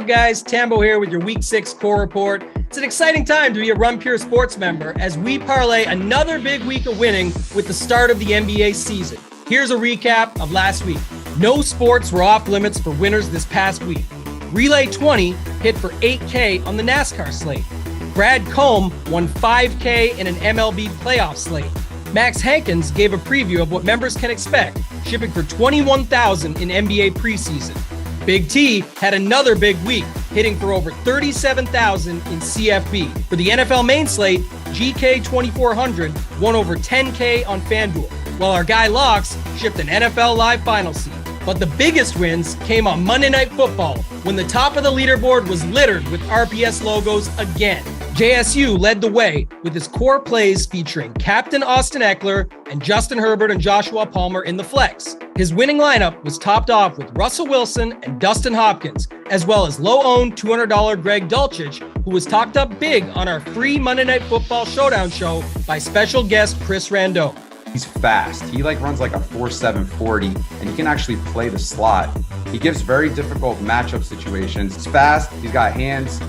guys? Tambo here with your Week 6 core report. It's an exciting time to be a Run Pure Sports member as we parlay another big week of winning with the start of the NBA season. Here's a recap of last week. No sports were off limits for winners this past week. Relay 20 hit for $8K on the NASCAR slate. Brad Combe won $5K in an MLB playoff slate. Max Hankins gave a preview of what members can expect, shipping for $21,000 in NBA preseason. Big T had another big week, hitting for over $37,000 in CFB. For the NFL main slate, GK 2400 won over $10K on FanDuel, while our guy Locks shipped an NFL Live final seat. But the biggest wins came on Monday Night Football, when the top of the leaderboard was littered with RPS logos again. JSU led the way with his core plays featuring Captain Austin Eckler and Justin Herbert and Joshua Palmer in the flex. His winning lineup was topped off with Russell Wilson and Dustin Hopkins, as well as low-owned $200 Greg Dulcich, who was talked up big on our free Monday Night Football Showdown show by special guest Chris Rando. He's fast. He runs like a 4.7 40, and he can actually play the slot. He gives very difficult matchup situations. He's fast. He's got hands.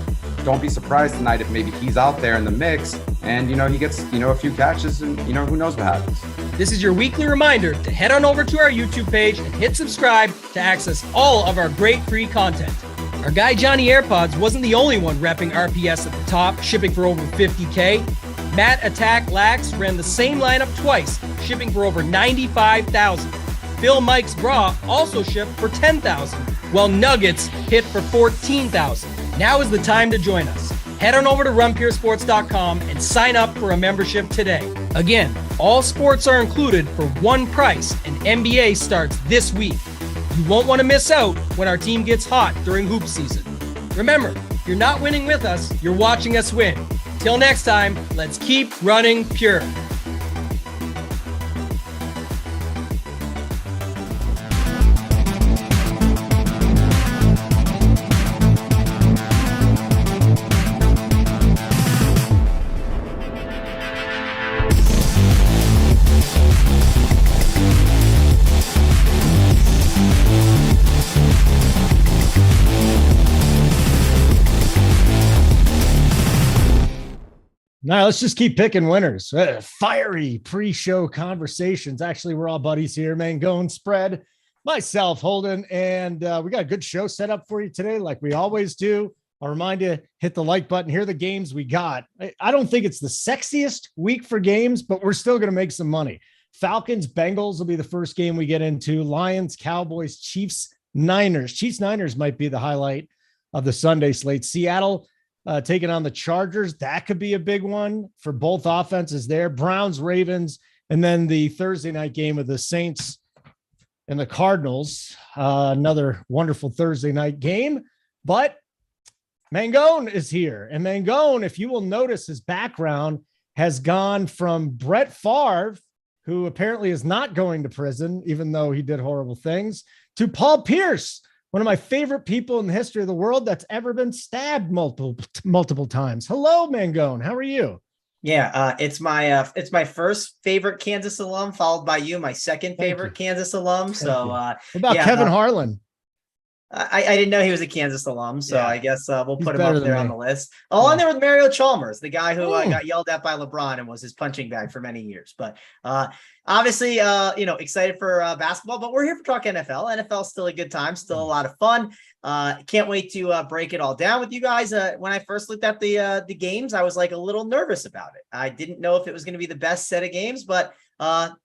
Don't be surprised tonight if maybe he's out there in the mix and, he gets, a few catches and, who knows what happens. This is your weekly reminder to head on over to our YouTube page and hit subscribe to access all of our great free content. Our guy Johnny AirPods wasn't the only one repping RPS at the top, shipping for over $50K. Matt Attack Lax ran the same lineup twice, shipping for over $95,000. Phil Mike's Bra also shipped for $10,000, while Nuggets hit for $14,000. Now is the time to join us. Head on over to runpuresports.com and sign up for a membership today. Again, all sports are included for one price, and NBA starts this week. You won't want to miss out when our team gets hot during hoop season. Remember, you're not winning with us, you're watching us win. Till next time, let's keep running pure. Now let's just keep picking winners. Fiery pre-show conversations. Actually, we're all buddies here. Mangone, Spread, myself, Holden, and we got a good show set up for you today, like we always do. I'll remind you, hit the like button. Here are the games we got. I don't think it's the sexiest week for games, but we're still going to make some money. Falcons, Bengals will be the first game we get into. Lions, Cowboys, Chiefs, Niners. Chiefs, Niners might be the highlight of the Sunday slate. Seattle taking on the Chargers. That could be a big one for both offenses there. Browns, Ravens, and then the Thursday night game of the Saints and the Cardinals. Another wonderful Thursday night game. But Mangone is here. And Mangone, if you will notice, his background has gone from Brett Favre, who apparently is not going to prison, even though he did horrible things, to Paul Pierce, one of my favorite people in the history of the world that's ever been stabbed multiple times. Hello, Mangone. How are you? Yeah, it's my first favorite Kansas alum, followed by you, my second favorite Kansas alum. So, what about Kevin Harlan? I didn't know he was a Kansas alum, so yeah. I guess we'll put him up there on the list. On there with Mario Chalmers, the guy who got yelled at by LeBron and was his punching bag for many years. But obviously, excited for basketball, but we're here for talk NFL. NFL is still a good time, still a lot of fun. Can't wait to break it all down with you guys. When I first looked at the games, I was like a little nervous about it. I didn't know if it was going to be the best set of games, but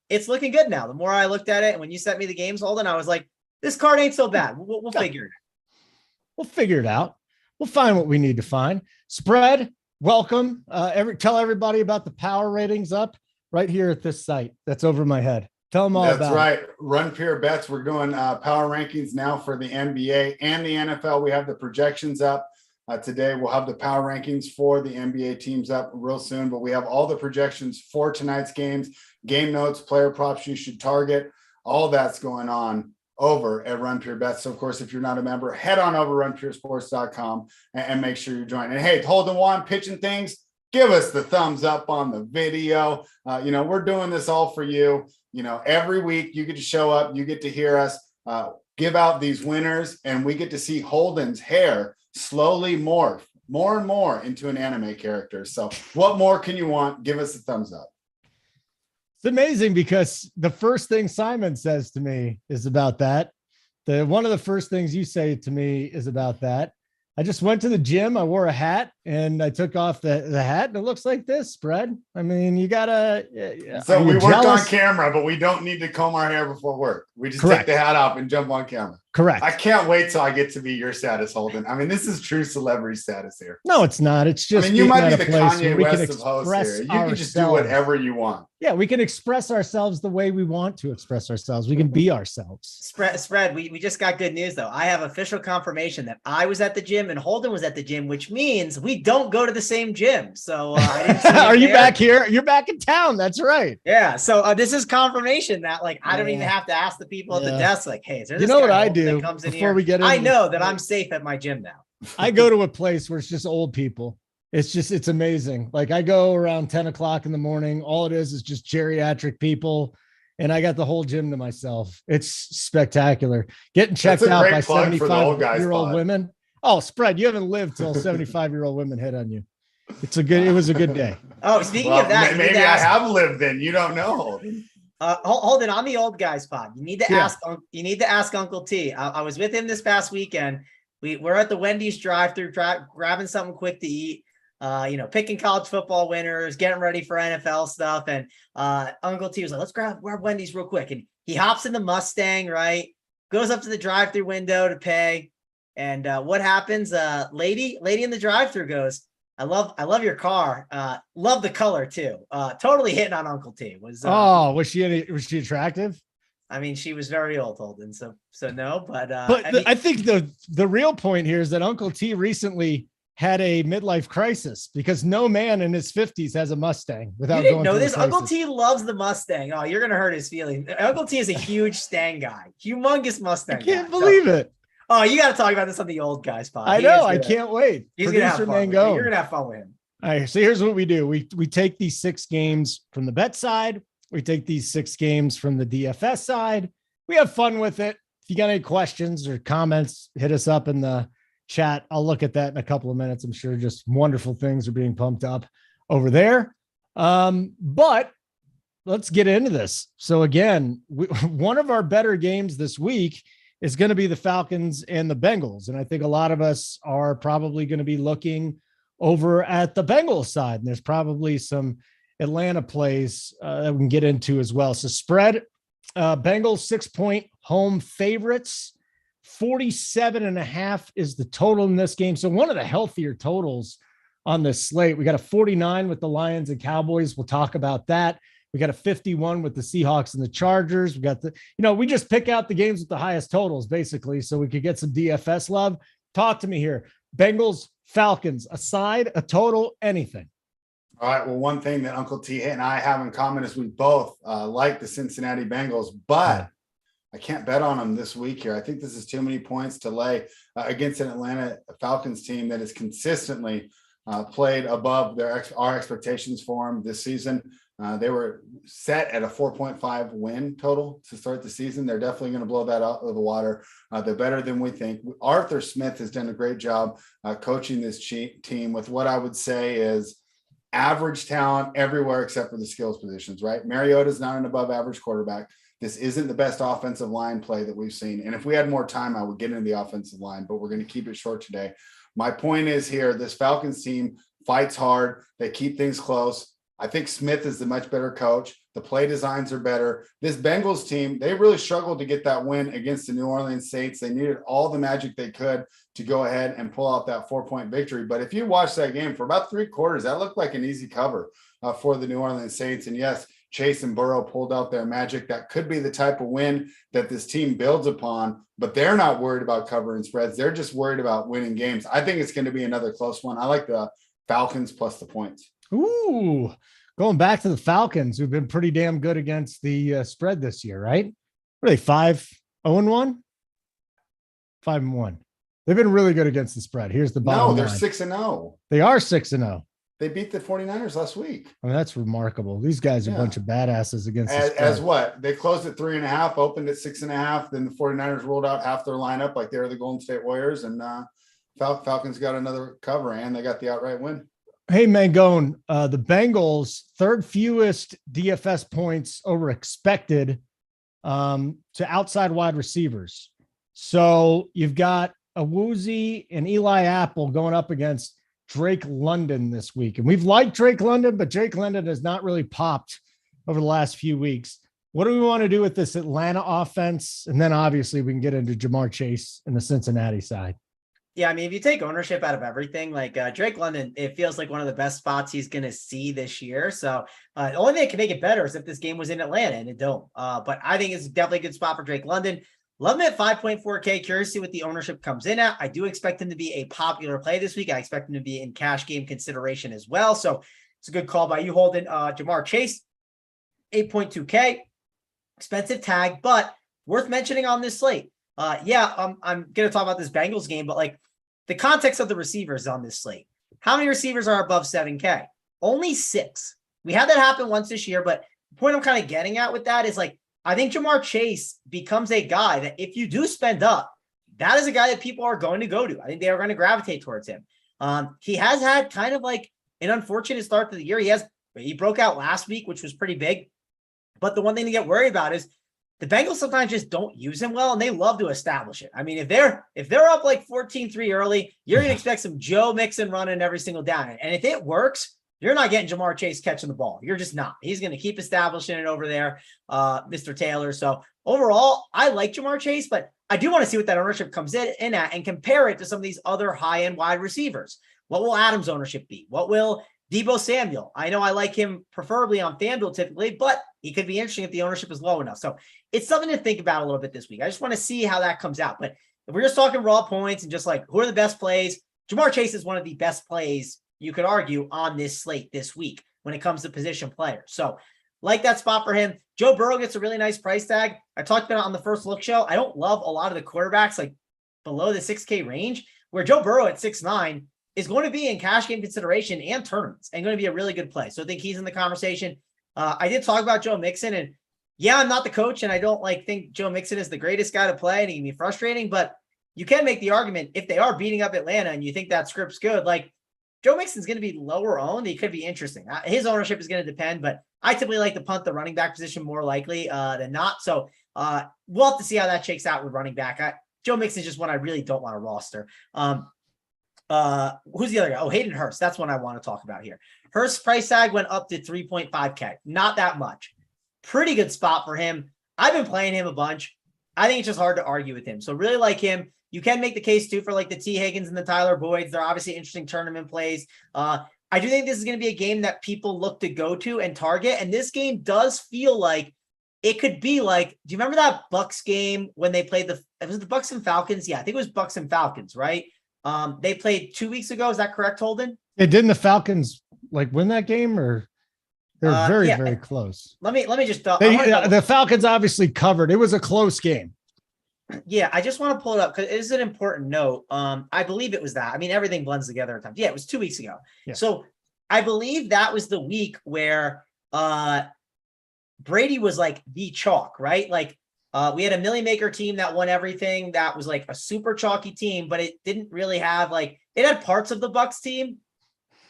it's looking good now. The more I looked at it, and when you sent me the games, Holden, I was like, this card ain't so bad. We'll figure it out. We'll figure it out. We'll find what we need to find. Spread, welcome. Tell everybody about the power ratings up right here at this site. That's over my head. Tell them all about it. That's right. Run Pure Bets. We're doing power rankings now for the NBA and the NFL. We have the projections up. Today, we'll have the power rankings for the NBA teams up real soon, but we have all the projections for tonight's games, game notes, player props you should target. All that's going on over at Run Pure Bets. So, of course, if you're not a member, head on over to runpuresports.com and make sure you join. And, hey, Holden Juan pitching things, give us the thumbs up on the video. We're doing this all for you. Every week you get to show up, you get to hear us give out these winners, and we get to see Holden's hair slowly morph more and more into an anime character. So what more can you want? Give us a thumbs up. It's amazing because the first thing Simon says to me is about that. One of the first things you say to me is about that. I just went to the gym. I wore a hat and I took off the hat and it looks like this spread. I mean, you gotta. So we work on camera, but we don't need to comb our hair before work. We just take the hat off and jump on camera. Correct. I can't wait till I get to be your status, Holden. I mean, this is true celebrity status here. No, it's not. It's just. I mean, you might be the Kanye West of hosts here. You can just do whatever you want. Yeah, we can express ourselves the way we want to express ourselves. We can be ourselves. Spread. We just got good news though. I have official confirmation that I was at the gym and Holden was at the gym, which means we don't go to the same gym. So I didn't see are you back here? You're back in town. That's right. Yeah. So this is confirmation that like I don't even have to ask the people at the desk. Like, hey, is there this what guy I do comes in before here? we get? I know that I'm safe at my gym now. I go to a place where it's just old people. It's amazing. Like I go around 10 o'clock in the morning. All it is just geriatric people. And I got the whole gym to myself. It's spectacular. Getting checked out by 75-year-old women. Oh, spread. You haven't lived till 75-year-old women hit on you. It was a good day. Oh, speaking of that, maybe I have lived then. You don't know. Holden, on the old guys pod, you need to ask. You need to ask Uncle T. I was with him this past weekend. We're at the Wendy's drive-through, grabbing something quick to eat. Picking college football winners, getting ready for NFL stuff. And Uncle T was like, let's grab Wendy's real quick. And he hops in the Mustang, right? Goes up to the drive-through window to pay. And what happens? Lady in the drive-through goes, I love your car. Love the color too. Totally hitting on Uncle T. Was she attractive? I mean, she was very old, Holden. So no, but I think the real point here is that Uncle T recently had a midlife crisis because no man in his 50s has a Mustang without going through this. Uncle T loves the Mustang. Oh, you're going to hurt his feelings. Uncle T is a huge Stang guy. Humongous Mustang. I can't believe it. Oh, you got to talk about this on the old guys pod. I know. I can't wait. He's going to have fun. You're going to have fun with him. All right. So here's what we do. We take these 6 games from the bet side. We take these 6 games from the DFS side. We have fun with it. If you got any questions or comments, hit us up in the chat. I'll look at that in a couple of minutes. I'm sure just wonderful things are being pumped up over there. But let's get into this. So again, one of our better games this week is going to be the Falcons and the Bengals. And I think a lot of us are probably going to be looking over at the Bengals side. And there's probably some Atlanta plays that we can get into as well. So spread, Bengals 6-point home favorites. 47.5 is the total in this game. So one of the healthier totals on this slate. We got a 49 with the Lions and Cowboys. We'll talk about that. We got a 51 with the Seahawks and the Chargers. We got we just pick out the games with the highest totals basically, so we could get some DFS love. Talk to me here. Bengals, Falcons, a side, a total, anything. All right. Well, one thing that Uncle T and I have in common is we both like the Cincinnati Bengals, but I can't bet on them this week here. I think this is too many points to lay against an Atlanta Falcons team that has consistently played above our expectations for them this season. They were set at a 4.5 win total to start the season. They're definitely going to blow that out of the water. They're better than we think. Arthur Smith has done a great job coaching this team with what I would say is average talent everywhere except for the skills positions, right? Mariota's not an above average quarterback. This isn't the best offensive line play that we've seen. And if we had more time, I would get into the offensive line, but we're going to keep it short today. My point is here, this Falcons team fights hard. They keep things close. I think Smith is the much better coach. The play designs are better. This Bengals team, they really struggled to get that win against the New Orleans Saints. They needed all the magic they could to go ahead and pull out that 4-point victory. But if you watch that game for about 3 quarters, that looked like an easy cover for the New Orleans Saints. And yes, Chase and Burrow pulled out their magic. That could be the type of win that this team builds upon, but they're not worried about covering spreads. They're just worried about winning games. I think it's going to be another close one. I like the Falcons plus the points. Ooh, going back to the Falcons, who've been pretty damn good against the spread this year, right? What are they, 5-0-1? 5-1. They've been really good against the spread. Here's the bottom line. They're 6-0. They are 6-0. They beat the 49ers last week. I mean, that's remarkable. These guys are a bunch of badasses against the spread. As what? They closed at 3.5, opened at 6.5. Then the 49ers rolled out half their lineup like they were the Golden State Warriors. And Falcons got another cover and they got the outright win. Hey, Mangone, the Bengals, third fewest DFS points over expected to outside wide receivers. So you've got Awuzie and Eli Apple going up against Drake London this week. And we've liked Drake London, but Drake London has not really popped over the last few weeks. What do we want to do with this Atlanta offense? And then obviously we can get into Jamar Chase and the Cincinnati side. Yeah, I mean, if you take ownership out of everything, like Drake London, it feels like one of the best spots he's going to see this year. So the only thing that can make it better is if this game was in Atlanta, and it don't. But I think it's definitely a good spot for Drake London. Love him at 5.4K. Curious to see what the ownership comes in at. I do expect him to be a popular play this week. I expect him to be in cash game consideration as well. So it's a good call by you, Holden. Jamar Chase, 8.2K. Expensive tag, but worth mentioning on this slate. I'm going to talk about this Bengals game, but like the context of the receivers on this slate. How many receivers are above 7K? Only 6. We had that happen once this year, but the point I'm kind of getting at with that is like, I think Jamar Chase becomes a guy that if you do spend up, that is a guy that people are going to go to. I think they are going to gravitate towards him. He has had kind of like an unfortunate start to the year. He broke out last week, which was pretty big. But the one thing to get worried about is the Bengals sometimes just don't use him well, and they love to establish it. I mean, if they're up like 14-3 early, you're going to expect some Joe Mixon running every single down. And if it works, you're not getting Jamar Chase catching the ball. You're just not. He's going to keep establishing it over there, Mr. Taylor. So overall, I like Jamar Chase, but I do want to see what that ownership comes in at and compare it to some of these other high-end wide receivers. What will Adams' ownership be? What will Deebo Samuel? I know I like him preferably on FanDuel typically, but he could be interesting if the ownership is low enough. So it's something to think about a little bit this week. I just want to see how that comes out. But if we're just talking raw points and just like who are the best plays, Jamar Chase is one of the best plays you could argue on this slate this week when it comes to position players. So like that spot for him. Joe Burrow gets a really nice price tag. I talked about it on the first look show. I don't love a lot of the quarterbacks like below the 6K range, where Joe Burrow at 6'9" is going to be in cash game consideration and tournaments and going to be a really good play. So I think he's in the conversation. I did talk about Joe Mixon, and yeah, I'm not the coach and I don't think Joe Mixon is the greatest guy to play and he can be frustrating, but you can make the argument if they are beating up Atlanta and you think that script's good, like Joe Mixon's going to be lower owned. He could be interesting. His ownership is going to depend, but I typically like to punt the running back position more likely than not. So we'll have to see how that shakes out with running back. Joe Mixon is just one I really don't want to roster. Who's the other guy? Oh, Hayden Hurst. That's one I want to talk about here. Hurst's price tag went up to 3.5K. Not that much. Pretty good spot for him. I've been playing him a bunch. I think it's just hard to argue with him. So really like him. You can make the case too for like the T. Higgins and the Tyler Boyds. They're obviously interesting tournament plays. I do think this is going to be a game that people look to go to and target. And this game does feel like it could be like, do you remember that Bucks game when they played it was the Bucks and Falcons? Yeah, I think it was Bucks and Falcons, right? They played 2 weeks ago. Is that correct, Holden? Didn't the Falcons win that game, or they're very close? Let me just the Falcons obviously covered. It was a close game. Yeah, I just want to pull it up because it is an important note. I believe it was that. I mean, everything blends together at times. Yeah, it was 2 weeks ago. Yeah. So I believe that was the week where Brady was like the chalk, right? Like we had a Millie Maker team that won everything. That was like a super chalky team, but it didn't really have it had parts of the Bucks team.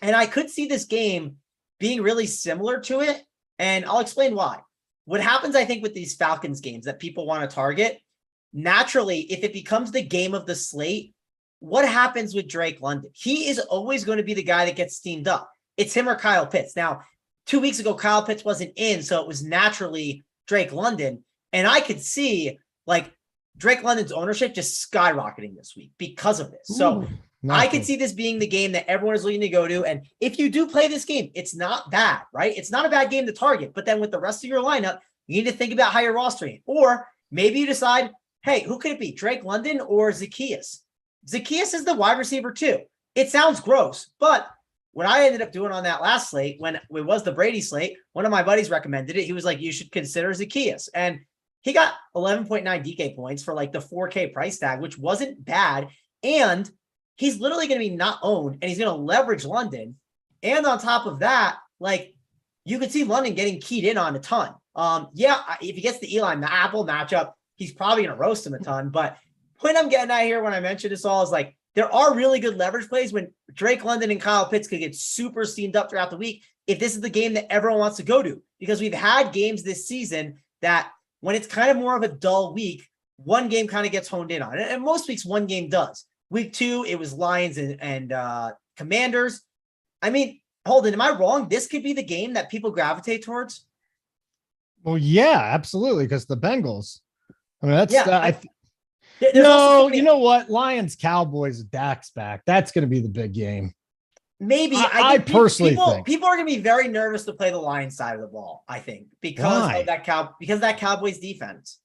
And I could see this game being really similar to it. And I'll explain why. What happens, I think, with these Falcons games that people want to target, naturally, if it becomes the game of the slate, what happens with Drake London? He is always going to be the guy that gets steamed up. It's him or Kyle Pitts. Now, 2 weeks ago, Kyle Pitts wasn't in, so it was naturally Drake London. And I could see Drake London's ownership just skyrocketing this week because of this. So I could see this being the game that everyone is looking to go to. And if you do play this game, it's not bad, right? It's not a bad game to target. But then with the rest of your lineup, you need to think about how you're rostering it. Or maybe you decide, hey, who could it be? Drake London or Zacchaeus? Zacchaeus is the wide receiver too. It sounds gross, but what I ended up doing on that last slate, when it was the Brady slate, one of my buddies recommended it. He was like, you should consider Zacchaeus. And he got 11.9 DK points for the 4K price tag, which wasn't bad. And he's literally going to be not owned, and he's going to leverage London. And on top of that, you could see London getting keyed in on a ton. If he gets the Eli Apple matchup, he's probably going to roast him a ton. But point I'm getting at here when I mention this all is there are really good leverage plays when Drake London and Kyle Pitts could get super steamed up throughout the week if this is the game that everyone wants to go to. Because we've had games this season that when it's kind of more of a dull week, one game kind of gets honed in on. And most weeks, one game does. Week 2, it was Lions and Commanders. I mean, Holden, am I wrong? This could be the game that people gravitate towards? Well, yeah, absolutely, because the Bengals. I mean, that's you know what? Lions, Cowboys, Dak's back. That's going to be the big game. Maybe I personally think people are going to be very nervous to play the Lions side of the ball. I think because of that Cowboys defense.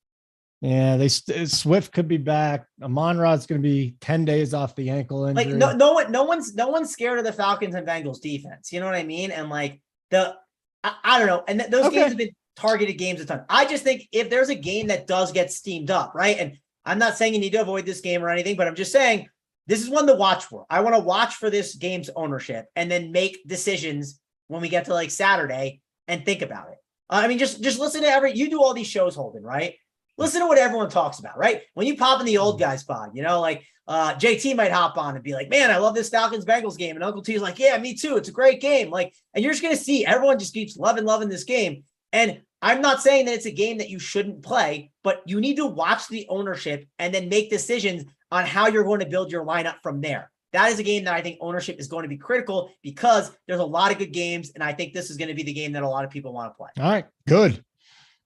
Yeah, Swift could be back. Amon-Ra's going to be 10 days off the ankle injury. Like no one's scared of the Falcons and Bengals defense. You know what I mean? And like I don't know. And those games have been targeted games a ton. I just think if there's a game that does get steamed up, right? And I'm not saying you need to avoid this game or anything, but I'm just saying this is one to watch for. I want to watch for this game's ownership and then make decisions when we get to like Saturday and think about it. I mean, just listen to you do all these shows, Holden, right? Listen to what everyone talks about, right? When you pop in the old guys pod, you know, like JT might hop on and be like, man, I love this Falcons Bengals game. And Uncle T's like, yeah, me too. It's a great game. Like, and you're just going to see everyone just keeps loving this game. And I'm not saying that it's a game that you shouldn't play, but you need to watch the ownership and then make decisions on how you're going to build your lineup from there. That is a game that I think ownership is going to be critical because there's a lot of good games. And I think this is going to be the game that a lot of people want to play. All right, good.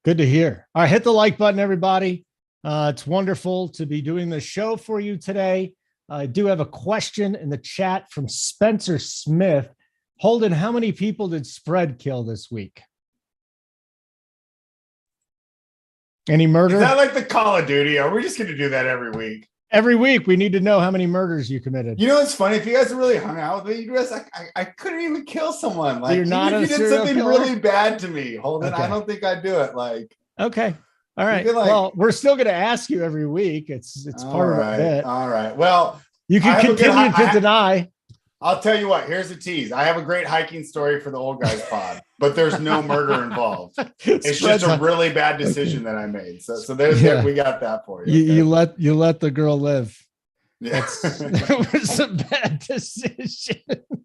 Good to hear. All right, hit the like button, everybody. It's wonderful to be doing this show for you today. I do have a question in the chat from Spencer Smith. Holden, how many people did spread kill this week? Any murder? Is that like the Call of Duty? Are we just going to do that every week? Every week, we need to know how many murders you committed. You know what's funny? If you guys really hung out with me, you guys, I couldn't even kill someone. Like, you're not even if you did something killer? really bad to me, Holden, Okay. I don't think I'd do it. Like, okay, all right. like, well, we're still going to ask you every week. It's part of it. All right. Well, you can continue to deny. I'll tell you what. Here's a tease. I have a great hiking story for the old guys pod, but there's no murder involved. It's just a really bad decision that I made. So there's we got that for you. Okay? You let the girl live. Yeah. It was a bad decision.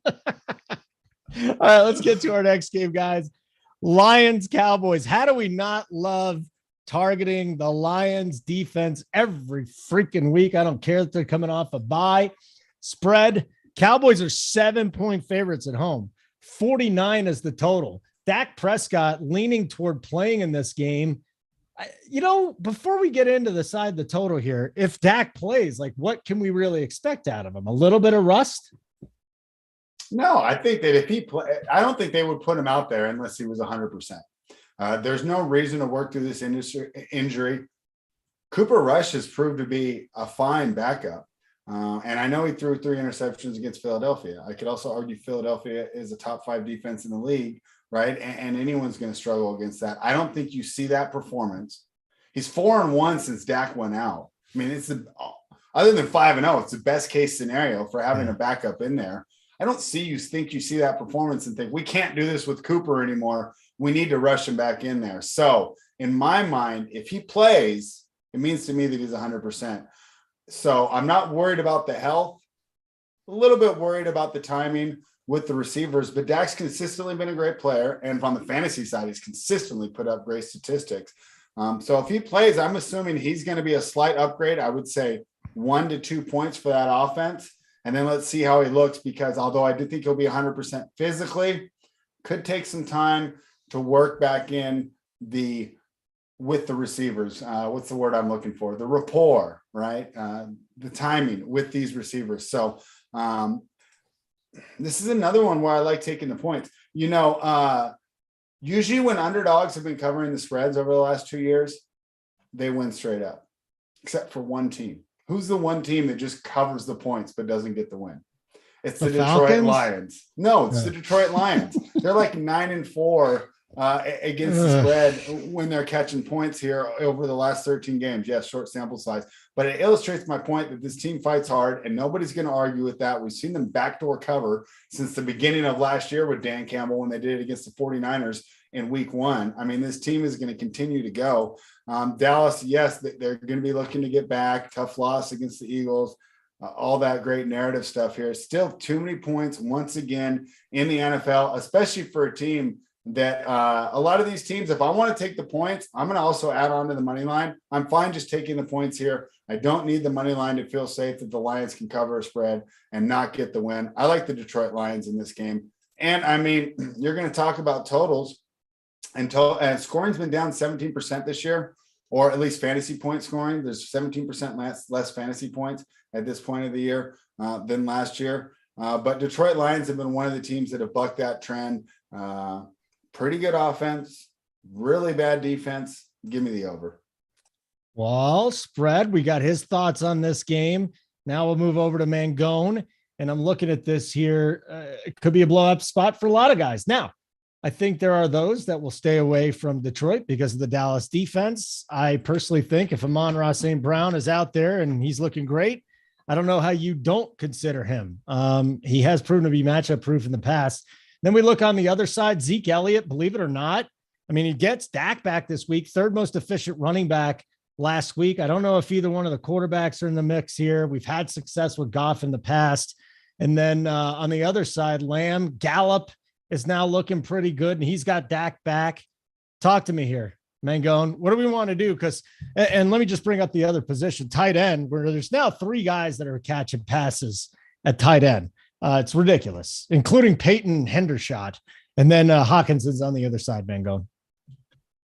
All right, let's get to our next game, guys. Lions, Cowboys. How do we not love targeting the Lions defense every freaking week? I don't care that they're coming off a bye. Spread. Cowboys are 7-point favorites at home. 49 is the total. Dak Prescott leaning toward playing in this game. Before we get into the side of the total here, if Dak plays, like, what can we really expect out of him? A little bit of rust? No, I think that if he I don't think they would put him out there unless he was 100%. There's no reason to work through this injury. Cooper Rush has proved to be a fine backup. And I know he threw 3 interceptions against Philadelphia. I could also argue Philadelphia is a top 5 defense in the league, right? And anyone's going to struggle against that. I don't think you see that performance. He's 4-1 since Dak went out. I mean, it's other than 5-0, it's the best case scenario for having a backup in there. I don't see you see that performance and think we can't do this with Cooper anymore. We need to rush him back in there. So in my mind, if he plays, it means to me that he's 100%. So I'm not worried about the health, a little bit worried about the timing with the receivers, but Dak's consistently been a great player. And from the fantasy side, he's consistently put up great statistics. So if he plays, I'm assuming he's going to be a slight upgrade. I would say 1 to 2 points for that offense. And then let's see how he looks, because although I do think he'll be 100% physically, could take some time to work back in with the receivers. What's the word I'm looking for? The rapport, right? The timing with these receivers. So this is another one where I like taking the points. Usually when underdogs have been covering the spreads over the last 2 years, they win straight up, except for one team. Who's the one team that just covers the points but doesn't get the win? It's the Detroit Falcons? Lions. No, it's the Detroit Lions. They're like 9-4 against the spread when they're catching points here over the last 13 games. Yes, short sample size, but it illustrates my point that this team fights hard and nobody's going to argue with that. We've seen them backdoor cover since the beginning of last year with Dan Campbell when they did it against the 49ers in week 1. I mean, this team is going to continue to go. Dallas, yes, they're going to be looking to get back. Tough loss against the Eagles. all that great narrative stuff here. Still too many points once again in the NFL, especially for a team that a lot of these teams, if I want to take the points, I'm going to also add on to the money line. I'm fine just taking the points here. I don't need the money line to feel safe that the Lions can cover a spread and not get the win. I like the Detroit Lions in this game. And I mean, you're going to talk about totals, and scoring's been down 17% this year, or at least fantasy point scoring. There's 17% less fantasy points at this point of the year than last year. But Detroit Lions have been one of the teams that have bucked that trend. Pretty good offense, really bad defense. Give me the over. Well, spread, we got his thoughts on this game. Now we'll move over to Mangone, and I'm looking at this here. It could be a blow-up spot for a lot of guys. Now, I think there are those that will stay away from Detroit because of the Dallas defense. I personally think if Amon-Ra St. Brown is out there and he's looking great, I don't know how you don't consider him. He has proven to be matchup proof in the past. Then we look on the other side, Zeke Elliott, believe it or not. I mean, he gets Dak back this week, third most efficient running back last week. I don't know if either one of the quarterbacks are in the mix here. We've had success with Goff in the past. And then on the other side, Lamb, Gallup is now looking pretty good, and he's got Dak back. Talk to me here, Mangone. What do we want to do? Because, and let me just bring up the other position, tight end, where there's now 3 guys that are catching passes at tight end. It's ridiculous, including Peyton Hendershot. And then Hawkins is on the other side, Mangone.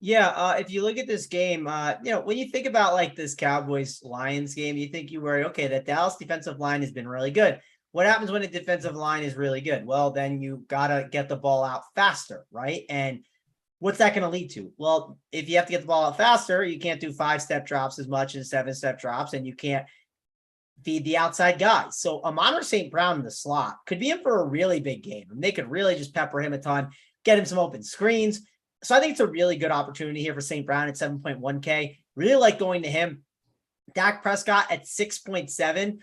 Yeah, if you look at this game, when you think about like this Cowboys-Lions game, you think you worry, okay, that Dallas defensive line has been really good. What happens when a defensive line is really good? Well, then you got to get the ball out faster, right? And what's that going to lead to? Well, if you have to get the ball out faster, you can't do 5-step drops as much as 7-step drops, and you can't feed the outside guys. So Amon-Ra St. Brown in the slot could be in for a really big game. And they could really just pepper him a ton, get him some open screens. So I think it's a really good opportunity here for St. Brown at 7.1K. Really like going to him. Dak Prescott at 6.7.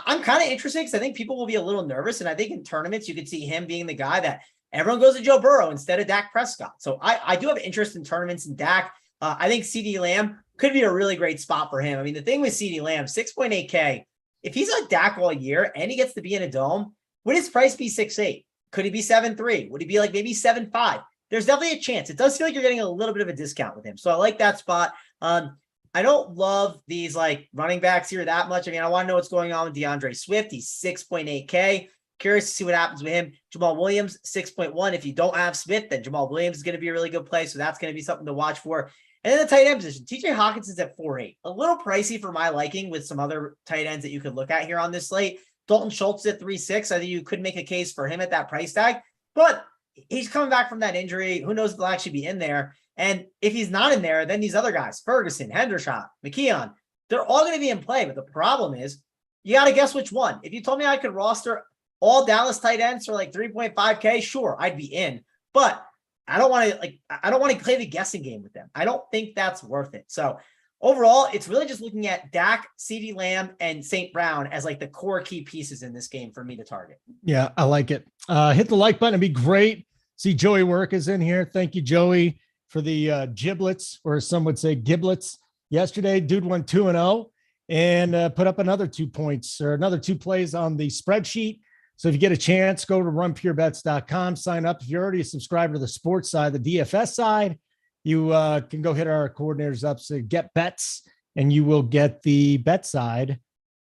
I'm kind of interested because I think people will be a little nervous. And I think in tournaments, you could see him being the guy that everyone goes to Joe Burrow instead of Dak Prescott. So I do have interest in tournaments in Dak. I think CeeDee Lamb could be a really great spot for him. I mean, the thing with CeeDee Lamb, 6.8K, if he's like Dak all year and he gets to be in a dome, would his price be 6.8? Could he be 7.3? Would he be like maybe 7.5? There's definitely a chance. It does feel like you're getting a little bit of a discount with him. So I like that spot. I don't love these like running backs here that much. I mean, I want to know what's going on with DeAndre Swift. He's 6.8K. Curious to see what happens with him. Jamal Williams, 6.1. If you don't have Smith, then Jamal Williams is going to be a really good play. So that's going to be something to watch for. And then the tight end position, TJ Hawkins is at 4.8. A little pricey for my liking with some other tight ends that you could look at here on this slate. Dalton Schultz at 3.6. I think you could make a case for him at that price tag. But he's coming back from that injury. Who knows if he'll actually be in there. And if he's not in there, then these other guys, Ferguson, Hendershot, McKeon, they're all going to be in play. But the problem is you got to guess which one. If you told me I could roster all Dallas tight ends for like 3.5K, sure, I'd be in. But I don't want to play the guessing game with them. I don't think that's worth it. So overall, it's really just looking at Dak, CeeDee Lamb, and St. Brown as like the core key pieces in this game for me to target. Yeah, I like it. Hit the like button. It'd be great. See Joey Work is in here. Thank you, Joey, for the giblets, or some would say giblets. Yesterday, dude went 2-0 and put up another 2 points or another 2 plays on the spreadsheet. So if you get a chance, go to runpurebets.com, sign up. If you're already a subscriber to the sports side, the DFS side, you can go hit our coordinators up, so get bets, and you will get the bet side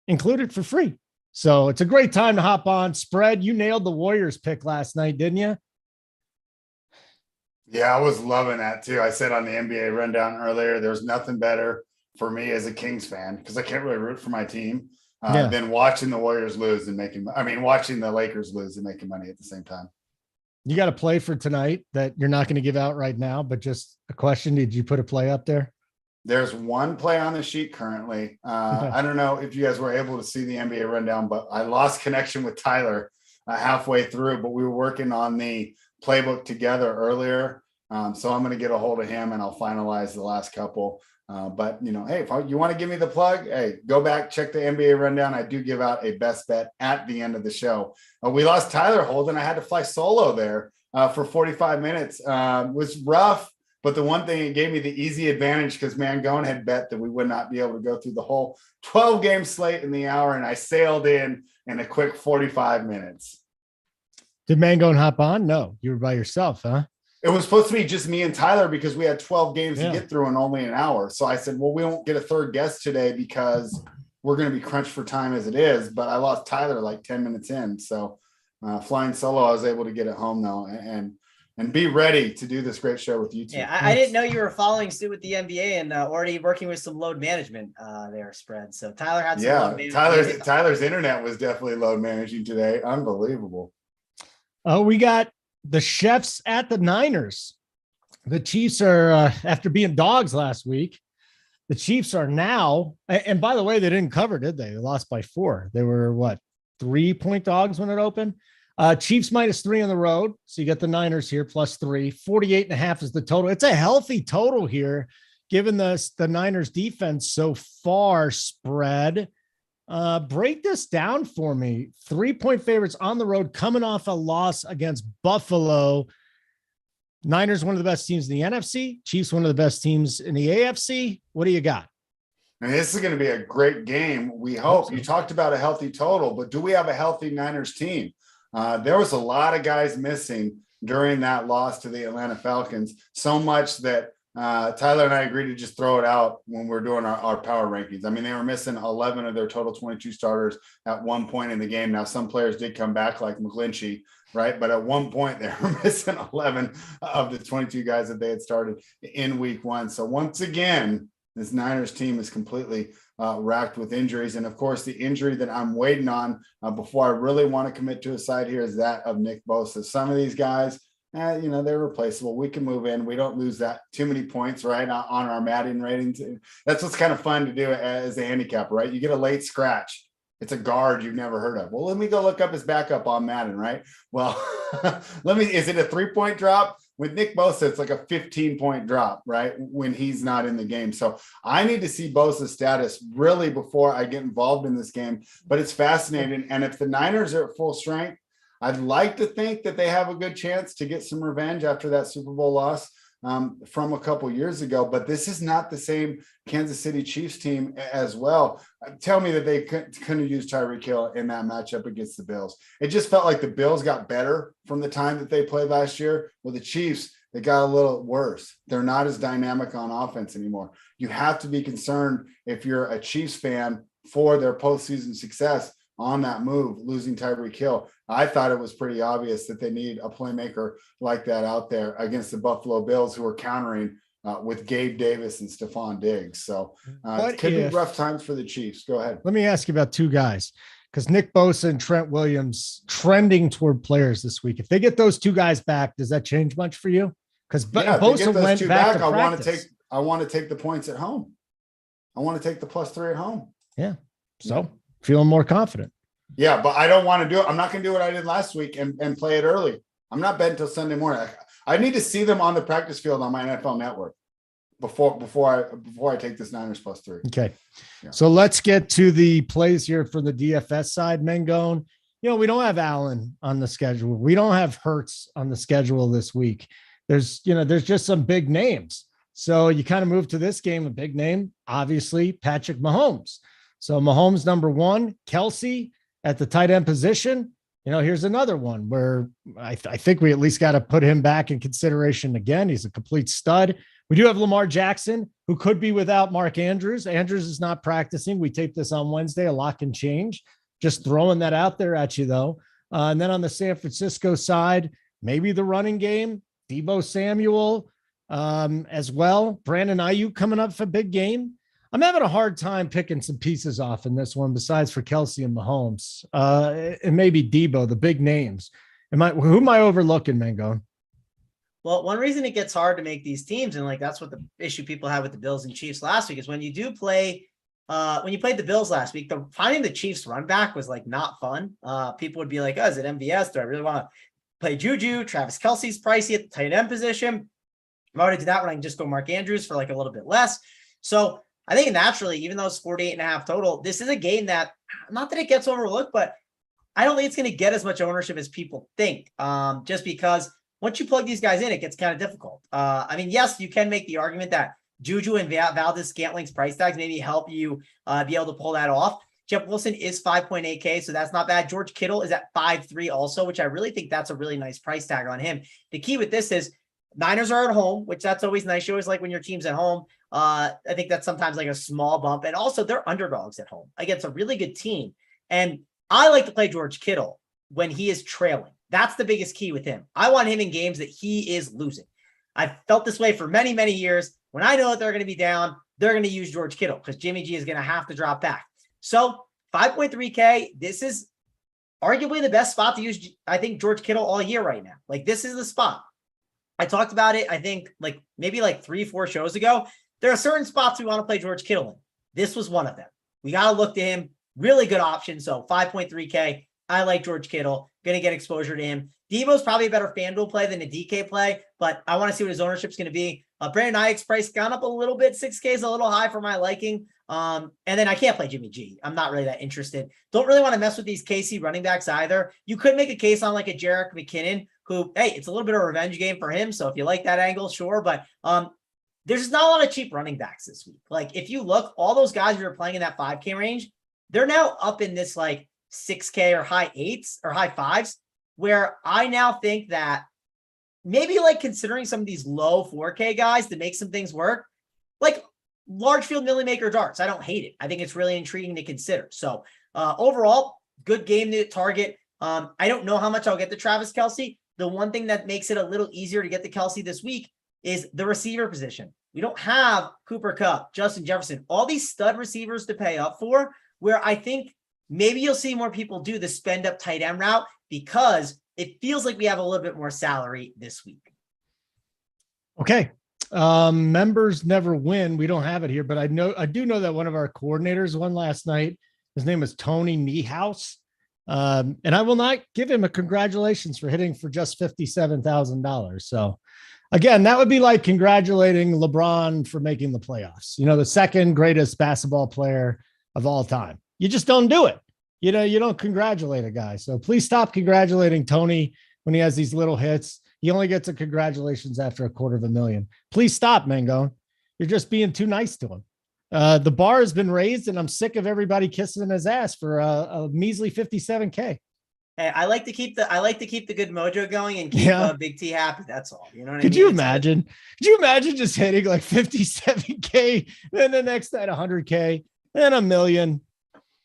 included for free. So it's a great time to hop on. Spread, you nailed the Warriors pick last night, didn't you? Yeah, I was loving that too. I said on the NBA rundown earlier, there's nothing better for me as a Kings fan, because I can't really root for my team, than watching the Warriors lose and watching the Lakers lose and making money at the same time. You got a play for tonight that you're not going to give out right now, but just a question. Did you put a play up there? There's one play on the sheet currently. I don't know if you guys were able to see the NBA rundown, but I lost connection with Tyler halfway through, but we were working on the playbook together earlier. So I'm going to get a hold of him and I'll finalize the last couple. But hey, if you want to give me the plug, hey, go back, check the NBA rundown. I do give out a best bet at the end of the show. We lost Tyler Holden. I had to fly solo there for 45 minutes. It was rough. But the one thing, it gave me the easy advantage because Mangone had bet that we would not be able to go through the whole 12-game slate in the hour, and I sailed in a quick 45 minutes. Did Mangone hop on? No, you were by yourself, huh? It was supposed to be just me and Tyler because we had 12 games to get through in only an hour. So I said, well, we won't get a third guest today because we're going to be crunched for time as it is. But I lost Tyler like 10 minutes in. So flying solo, I was able to get it home though and be ready to do this great show with you two. Yeah, I didn't know you were following suit with the NBA and already working with some load management there, Spread. So Tyler had some load management. Tyler's internet was definitely load managing today. Unbelievable. Oh, we got the Chefs at the Niners. The Chiefs are, after being dogs last week, the Chiefs are now, and by the way, they didn't cover, did they? They lost by 4. They were 3-point dogs when it opened? Chiefs -3 on the road. So you got the Niners here +3. 48.5 is the total. It's a healthy total here, given the Niners defense so far. Spread. Break this down for me. 3-point favorites on the road, coming off a loss against Buffalo. Niners, one of the best teams in the NFC. Chiefs, one of the best teams in the AFC. What do you got? And this is going to be a great game. We hope. You talked about a healthy total, but do we have a healthy Niners team? There was a lot of guys missing during that loss to the Atlanta Falcons, so much that Tyler and I agreed to just throw it out when we're doing our power rankings. I mean, they were missing 11 of their total 22 starters at one point in the game. Now, some players did come back like McGlinchey, right? But at one point they were missing 11 of the 22 guys that they had started in week 1. So once again, this Niners team is completely racked with injuries. And of course, the injury that I'm waiting on before I really want to commit to a side here is that of Nick Bosa. Some of these guys, they're replaceable. We can move in. We don't lose that too many points, right, on our Madden ratings. That's what's kind of fun to do as a handicapper, right? You get a late scratch. It's a guard you've never heard of. Well, let me go look up his backup on Madden, right? Well, is it a 3-point drop? With Nick Bosa, it's like a 15-point drop, right, when he's not in the game. So I need to see Bosa's status really before I get involved in this game. But it's fascinating. And if the Niners are at full strength, I'd like to think that they have a good chance to get some revenge after that Super Bowl loss from a couple years ago. But this is not the same Kansas City Chiefs team as well. Tell me that they couldn't use Tyreek Hill in that matchup against the Bills. It just felt like the Bills got better from the time that they played last year. Well, the Chiefs, they got a little worse. They're not as dynamic on offense anymore. You have to be concerned if you're a Chiefs fan for their postseason success on that move, losing Tyreek Hill. I thought it was pretty obvious that they need a playmaker like that out there against the Buffalo Bills, who are countering with Gabe Davis and Stephon Diggs. So it could be rough times for the Chiefs. Go ahead. Let me ask you about two guys, because Nick Bosa and Trent Williams trending toward players this week. If they get those two guys back, does that change much for you? Because Bosa went back to practice. I want to take the points at home. I want to take the +3 at home. Yeah. So feeling more confident. Yeah, but I don't want to do it. I'm not going to do what I did last week and play it early. I'm not betting until Sunday morning. I need to see them on the practice field on my NFL Network before I take this Niners +3. Okay. Yeah. So let's get to the plays here for the DFS side, Mangone. We don't have Allen on the schedule. We don't have Hurts on the schedule this week. There's just some big names. So you kind of move to this game, a big name, obviously Patrick Mahomes. So Mahomes #1, Kelsey at the tight end position. Here's another one where I think we at least got to put him back in consideration again. He's a complete stud. We do have Lamar Jackson, who could be without Mark Andrews. Andrews is not practicing. We taped this on Wednesday. A lot can change. Just throwing that out there at you, though. And then on the San Francisco side, maybe the running game, Deebo Samuel as well. Brandon Ayuk coming up for a big game. I'm having a hard time picking some pieces off in this one, besides for Kelsey and Mahomes, and maybe Deebo, the big names. Who am I overlooking, Mangone? Well, one reason it gets hard to make these teams, and that's what the issue people had with the Bills and Chiefs last week, is when you do play, when you played the Bills last week, finding the Chiefs run back was not fun. People would be like, "Oh, is it MVS? Do I really want to play Juju? Travis Kelsey's pricey at the tight end position. I'm already do that when I can just go Mark Andrews for a little bit less." So I think naturally, even though it's 48.5 total, this is a game that, not that it gets overlooked, but I don't think it's going to get as much ownership as people think. Just because once you plug these guys in, it gets kind of difficult. I mean, yes, you can make the argument that Juju and Valdez-Scantling's price tags maybe help you be able to pull that off. Jeff Wilson is 5.8K, so that's not bad. George Kittle is at 5.3 also, which I really think that's a really nice price tag on him. The key with this is Niners are at home, which that's always nice. You always like when your team's at home. I think that's sometimes like a small bump. And also they're underdogs at home against a really good team. And I like to play George Kittle when he is trailing. That's the biggest key with him. I want him in games that he is losing. I've felt this way for many, many years. When I know that they're going to be down, they're going to use George Kittle because Jimmy G is going to have to drop back. So 5.3K, this is arguably the best spot to use, I think, George Kittle all year right now. Like, this is the spot. I talked about it, I think, maybe 3-4 shows ago. There are certain spots we want to play George Kittle in. This was one of them. We got to look to him. Really good option. So 5.3K. I like George Kittle. Going to get exposure to him. Devo's probably a better FanDuel play than a DK play, but I want to see what his ownership is going to be. Brandon Ayuk's price gone up a little bit. 6K is a little high for my liking. And then I can't play Jimmy G. I'm not really that interested. Don't really want to mess with these KC running backs either. You could make a case on like a Jerick McKinnon, who, hey, it's a little bit of a revenge game for him. So if you like that angle, sure. But there's just not a lot of cheap running backs this week. Like, if you look, all those guys who are playing in that 5K range, they're now up in this 6K or high 8s or high 5s, where I now think that maybe considering some of these low 4K guys to make some things work, like large field Millie Maker darts. I don't hate it. I think it's really intriguing to consider. So overall, good game to target. I don't know how much I'll get to Travis Kelce. The one thing that makes it a little easier to get to Kelce this week is the receiver position. We don't have Cooper Kupp, Justin Jefferson, all these stud receivers to pay up for, where I think maybe you'll see more people do the spend up tight end route because it feels like we have a little bit more salary this week. Okay. Members never win. We don't have it here, but I do know that one of our coordinators won last night. His name is Tony Niehaus. And I will not give him a congratulations for hitting for just $57,000. So again, that would be like congratulating LeBron for making the playoffs, the second greatest basketball player of all time. You just don't do it. You don't congratulate a guy. So please stop congratulating Tony when he has these little hits. He only gets a congratulations after $250,000. Please stop, Mangone. You're just being too nice to him. The bar has been raised, and I'm sick of everybody kissing his ass for a measly 57K. Hey, I like to keep the good mojo going and keep Big T happy. That's all. You know what I mean? Could you imagine just hitting 57K, then the next night 100K, then $1 million?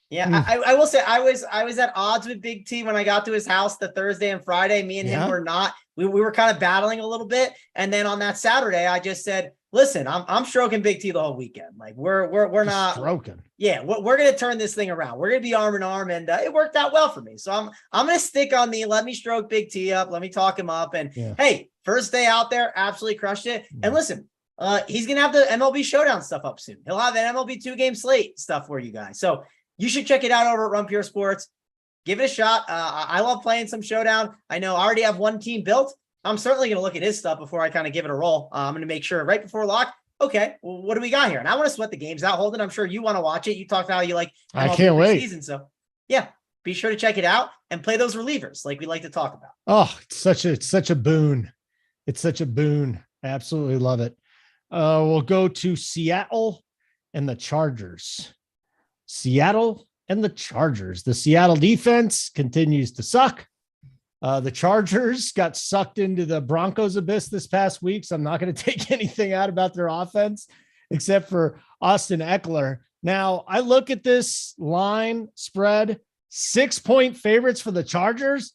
Yeah, I will say I was at odds with Big T when I got to his house the Thursday and Friday. Me and him were not. We were kind of battling a little bit, and then on that Saturday, I just said, "Listen, I'm stroking Big T the whole weekend. Like we're not stroking. Yeah, we're gonna turn this thing around. We're gonna be arm in arm, and it worked out well for me. So I'm gonna stick on the let me stroke Big T up, let me talk him up, and hey, first day out there, absolutely crushed it. And listen, he's gonna have the MLB Showdown stuff up soon. He'll have an MLB 2-game slate stuff for you guys. So you should check it out over at Run Pure Sports. Give it a shot. I love playing some Showdown. I know I already have one team built. I'm certainly going to look at his stuff before I kind of give it a roll. I'm going to make sure right before lock. Okay, well, what do we got here? And I want to sweat the games out. Holden, I'm sure you want to watch it. You talked about how you like. I can't wait. Season, so yeah, be sure to check it out and play those relievers like we like to talk about. Oh, it's such a boon. It's such a boon. I absolutely love it. We'll go to Seattle and the Chargers. Seattle and the Chargers. The Seattle defense continues to suck. The Chargers got sucked into the Broncos abyss this past week, so I'm not going to take anything out about their offense except for Austin Eckler. Now, I look at this line spread, 6-point favorites for the Chargers.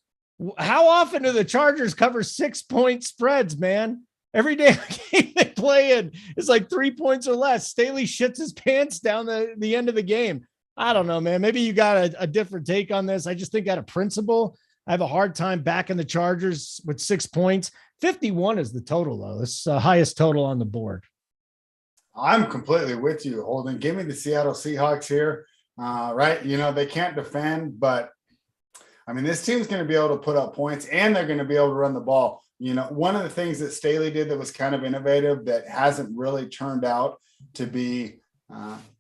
How often do the Chargers cover 6-point spreads, man? Every day game they play in is 3 points or less. Staley shits his pants down the end of the game. I don't know, man. Maybe you got a different take on this. I just think out of principle, I have a hard time backing the Chargers with 6 points. 51 is the total, though. It's the highest total on the board. I'm completely with you, Holden. Give me the Seattle Seahawks here, right? They can't defend, but I mean, this team's going to be able to put up points, and they're going to be able to run the ball. One of the things that Staley did that was kind of innovative that hasn't really turned out to be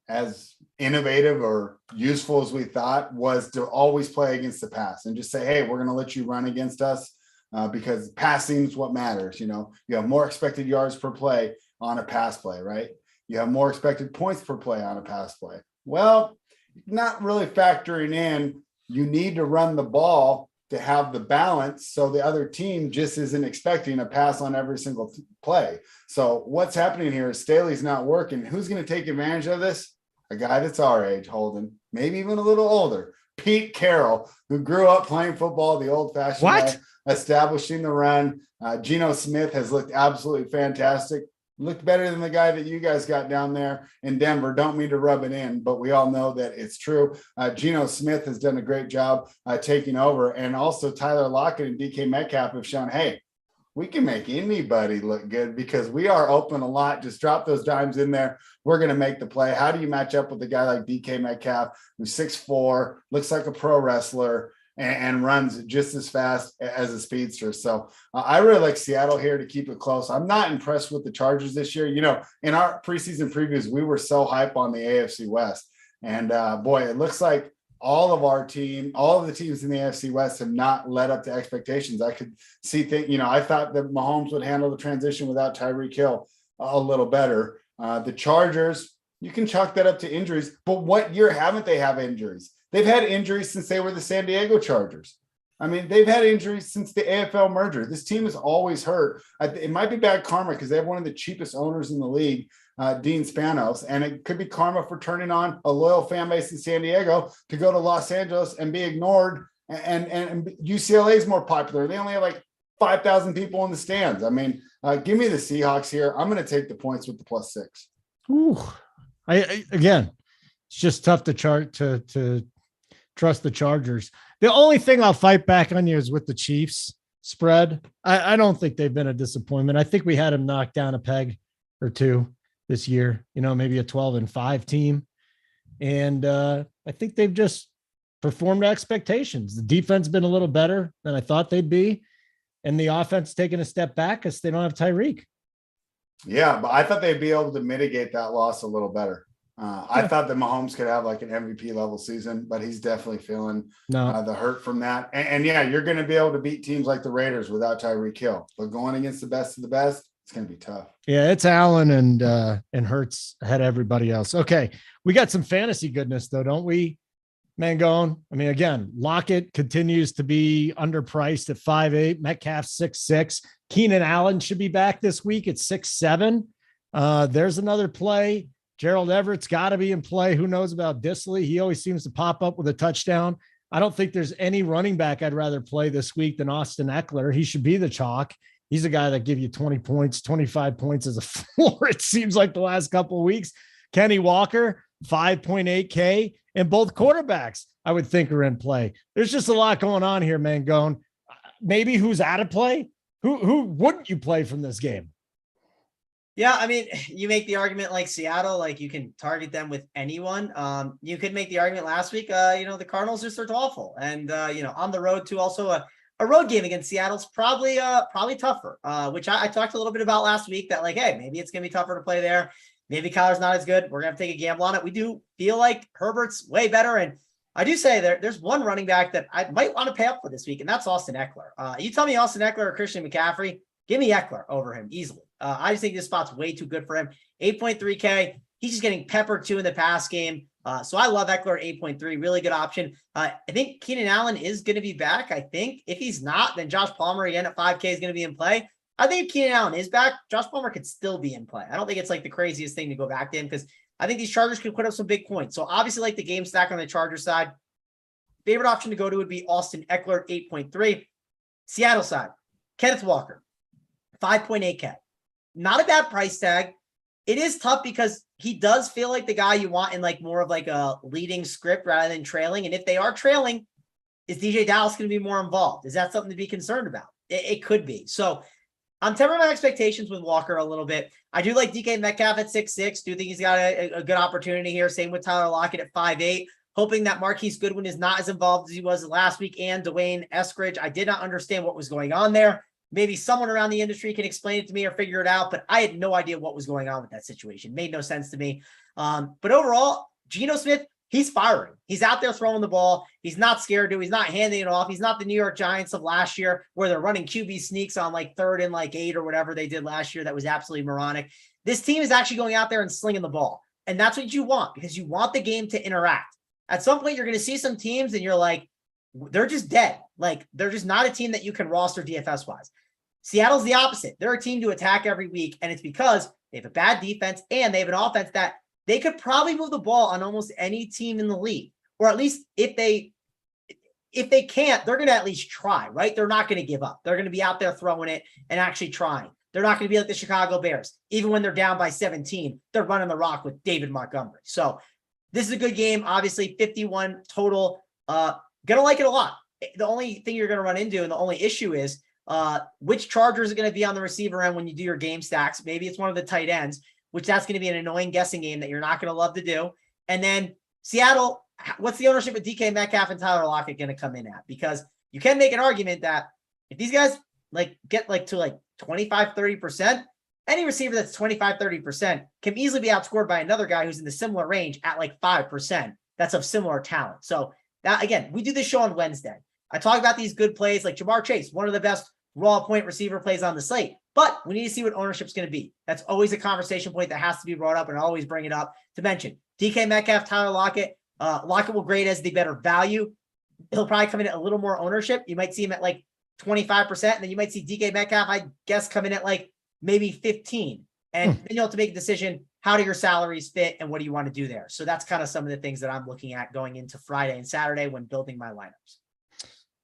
as innovative or useful as we thought was to always play against the pass and just say, hey, we're going to let you run against us. because passing is what matters. You know, you have more expected yards per play on a pass play, right? You have more expected points per play on a pass play. Well, not really factoring in, you need to run the ball to have the balance, so the other team just isn't expecting a pass on every single play. So what's happening here is Staley's not working. Who's going to take advantage of this? A guy that's our age, Holden, maybe even a little older, Pete Carroll, who grew up playing football the old-fashioned way, establishing the run. Geno Smith has looked absolutely fantastic. Looked better than the guy that you guys got down there in Denver. Don't mean to rub it in, but we all know that it's true. Geno Smith has done a great job taking over. And also Tyler Lockett and DK Metcalf have shown, hey, we can make anybody look good because we are open a lot. Just drop those dimes in there. We're going to make the play. How do you match up with a guy like DK Metcalf, who's 6'4", looks like a pro wrestler, and runs just as fast as a speedster? So I really like Seattle here to keep it close. I'm not impressed with the Chargers this year. You know, in our preseason previews, we were so hype on the AFC West. And boy, it looks like all of the teams in the AFC West have not led up to expectations. I could see I thought that Mahomes would handle the transition without Tyreek Hill a little better. The Chargers, you can chalk that up to injuries, but what year haven't they have injuries? They've had injuries since they were the San Diego Chargers. I mean, they've had injuries since the AFL merger. This team is always hurt. It might be bad karma because they have one of the cheapest owners in the league, Dean Spanos, and it could be karma for turning on a loyal fan base in San Diego to go to Los Angeles and be ignored. And UCLA is more popular. They only have like 5,000 people in the stands. I mean, give me the Seahawks here. I'm going to take the points with the +6. Ooh, again, it's just tough to trust the Chargers. The only thing I'll fight back on you is with the Chiefs spread. I don't think they've been a disappointment. I think we had them knock down a peg or two this year, maybe a 12-5 team. And I think they've just performed to expectations. The defense been a little better than I thought they'd be. And the offense taking a step back because they don't have Tyreek. Yeah, but I thought they'd be able to mitigate that loss a little better. I thought that Mahomes could have like an MVP level season, but he's definitely feeling the hurt from that. And yeah, you're going to be able to beat teams like the Raiders without Tyreek Hill, but going against the best of the best, it's going to be tough. Yeah, it's Allen and Hurts ahead of everybody else. Okay, we got some fantasy goodness though, don't we, Mangone? I mean, again, Lockett continues to be underpriced at 5'8", Metcalf 6'6". Keenan Allen should be back this week at 6'7". There's another play. Gerald Everett's got to be in play. Who knows about Disley? He always seems to pop up with a touchdown. I don't think there's any running back I'd rather play this week than Austin Eckler. He should be the chalk. He's a guy that give you 20 points, 25 points as a floor. It seems like the last couple of weeks. Kenny Walker, 5.8K, and both quarterbacks I would think are in play. There's just a lot going on here, Mangone. Maybe who's out of play? Who wouldn't you play from this game? Yeah, I mean, you make the argument like Seattle, like you can target them with anyone. You could make the argument last week, the Cardinals just are awful. And, on the road to also a road game against Seattle's probably tougher, which I talked a little bit about last week that like, hey, maybe it's going to be tougher to play there. Maybe Kyler's not as good. We're going to take a gamble on it. We do feel like Herbert's way better. And I do say there's one running back that I might want to pay up for this week, and that's Austin Eckler. You tell me Austin Eckler or Christian McCaffrey, give me Eckler over him easily. I just think this spot's way too good for him. 8.3K. He's just getting peppered too in the pass game. So I love Eckler at 8.3. Really good option. I think Keenan Allen is going to be back. I think if he's not, then Josh Palmer again at 5K is going to be in play. I think if Keenan Allen is back, Josh Palmer could still be in play. I don't think it's like the craziest thing to go back to him because I think these Chargers could put up some big points. So obviously like the game stack on the Chargers side, favorite option to go to would be Austin Eckler at 8.3. Seattle side, Kenneth Walker, 5.8K. Not a bad price tag. It is tough because he does feel like the guy you want in like more of like a leading script rather than trailing. And if they are trailing, is DJ Dallas going to be more involved? Is that something to be concerned about? It could be. So I'm tempering my expectations with Walker a little bit. I do like DK Metcalf at 6'6". Do think he's got a good opportunity here. Same with Tyler Lockett at 5'8". Hoping that Marquise Goodwin is not as involved as he was last week, and Dwayne Eskridge. I did not understand what was going on there. Maybe someone around the industry can explain it to me or figure it out, but I had no idea what was going on with that situation. Made no sense to me. But overall, Geno Smith he's firing. He's out there throwing the ball. He's not scared to. He's not handing it off. He's not the New York Giants of last year where they're running QB sneaks on like 3rd and like 8 or whatever they did last year. That was absolutely moronic. This team is actually going out there and slinging the ball. And that's what you want, because you want the game to interact. At some point, you're going to see some teams and you're like, they're just dead. Like, they're just not a team that you can roster DFS wise. Seattle's the opposite. They're a team to attack every week. And it's because they have a bad defense and they have an offense that they could probably move the ball on almost any team in the league. Or at least if they can't, they're going to at least try, right? They're not going to give up. They're going to be out there throwing it and actually trying. They're not going to be like the Chicago Bears. Even when they're down by 17, they're running the rock with David Montgomery. So this is a good game. Obviously, 51 total. Gonna like it a lot. The only thing you're going to run into and the only issue is which Chargers are going to be on the receiver end when you do your game stacks. Maybe it's one of the tight ends, which that's going to be an annoying guessing game that you're not going to love to do. And then Seattle, what's the ownership of DK Metcalf and Tyler Lockett going to come in at? Because you can make an argument that if these guys get to 25, 30%, any receiver that's 25, 30% can easily be outscored by another guy who's in the similar range at 5%. That's of similar talent. So that, again, we do this show on Wednesday. I talk about these good plays like Jamar Chase, one of the best raw point receiver plays on the slate, but we need to see what ownership's going to be. That's always a conversation point that has to be brought up, and I always bring it up to mention DK Metcalf, Tyler Lockett. Lockett will grade as the better value. He'll probably come in at a little more ownership. You might see him at 25%, and then you might see DK Metcalf, I guess, come in at maybe 15. And then you'll have to make a decision. How do your salaries fit and what do you want to do there? So that's kind of some of the things that I'm looking at going into Friday and Saturday when building my lineups.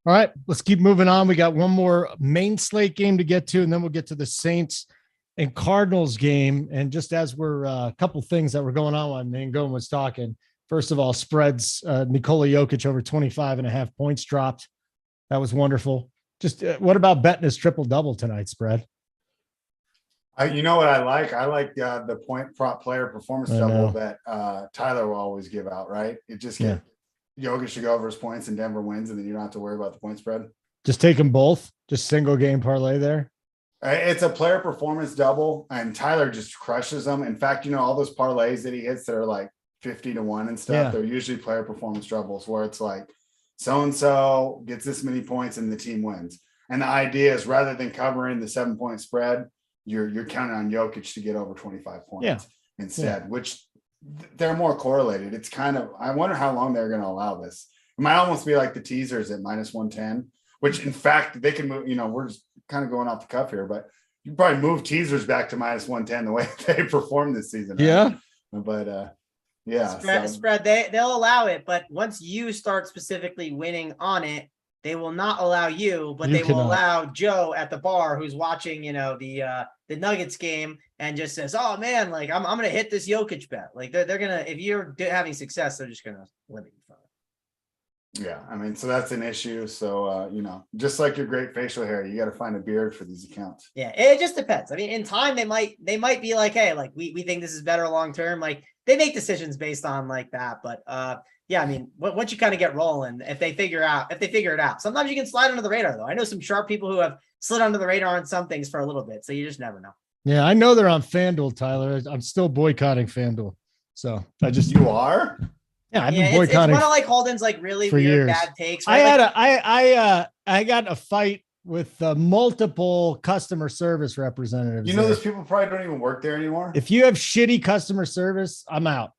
All right, let's keep moving on. We got one more main slate game to get to, and then we'll get to the Saints and Cardinals game. And just as we're a couple things that were going on while Mangone was talking, first of all, spreads, Nikola Jokic over 25.5 points dropped. That was wonderful. Just what about betting his triple-double tonight, spread? You know what I like? I like the point prop player performance double that Tyler will always give out, right? It just gets Jokic to go over his points and Denver wins, and then you don't have to worry about the point spread. Just take them both, just single game parlay there. It's a player performance double, and Tyler just crushes them. In fact, all those parlays that he hits that are 50-1 and stuff, they're usually player performance doubles where it's so-and-so gets this many points and the team wins. And the idea is rather than covering the 7-point spread, you're counting on Jokic to get over 25 points instead, which they're more correlated. It's kind of, I wonder how long they're going to allow this. It might almost be like the teasers at -110, which in fact they can move, we're just kind of going off the cuff here, but you probably move teasers back to -110 the way they performed this season. Yeah. Right? But spread, they'll allow it, but once you start specifically winning on it, they will not allow you, but they will allow Joe at the bar who's watching, the Nuggets game and just says, "Oh man, I'm going to hit this Jokic bet." They're going to, if you're having success, they're just going to limit you from it. Yeah, I mean, so that's an issue. So just like your great facial hair, you got to find a beard for these accounts. Yeah, it just depends. I mean, in time they might be like, "Hey, we think this is better long term." They make decisions based on that, but yeah, I mean, once you kind of get rolling, if they figure it out, sometimes you can slide under the radar though. I know some sharp people who have slid under the radar on some things for a little bit. So you just never know. Yeah. I know they're on FanDuel, Tyler. I'm still boycotting FanDuel. So you are? Yeah. I've been boycotting. It's one of Holden's really weird, years. Bad takes. Right? I got a fight with multiple customer service representatives. Those people probably don't even work there anymore. If you have shitty customer service, I'm out.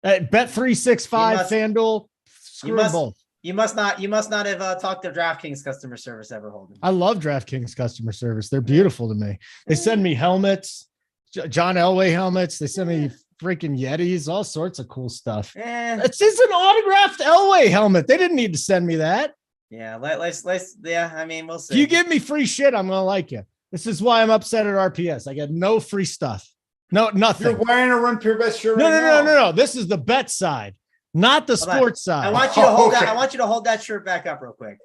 Bet365, FanDuel, screw them both. You must not have talked to DraftKings customer service ever, Holden. I love DraftKings customer service. They're beautiful to me. They send me helmets, John Elway helmets. They send me freaking Yetis, all sorts of cool stuff. It's just an autographed Elway helmet. They didn't need to send me that. Yeah, let's I mean, we'll see. If you give me free shit, I'm gonna like you. This is why I'm upset at RPS. I got no free stuff. No, nothing. You're wearing a Run Pure Bet shirt. No. This is the bet side, not the sports side. I want you to hold that. I want you to hold that shirt back up real quick.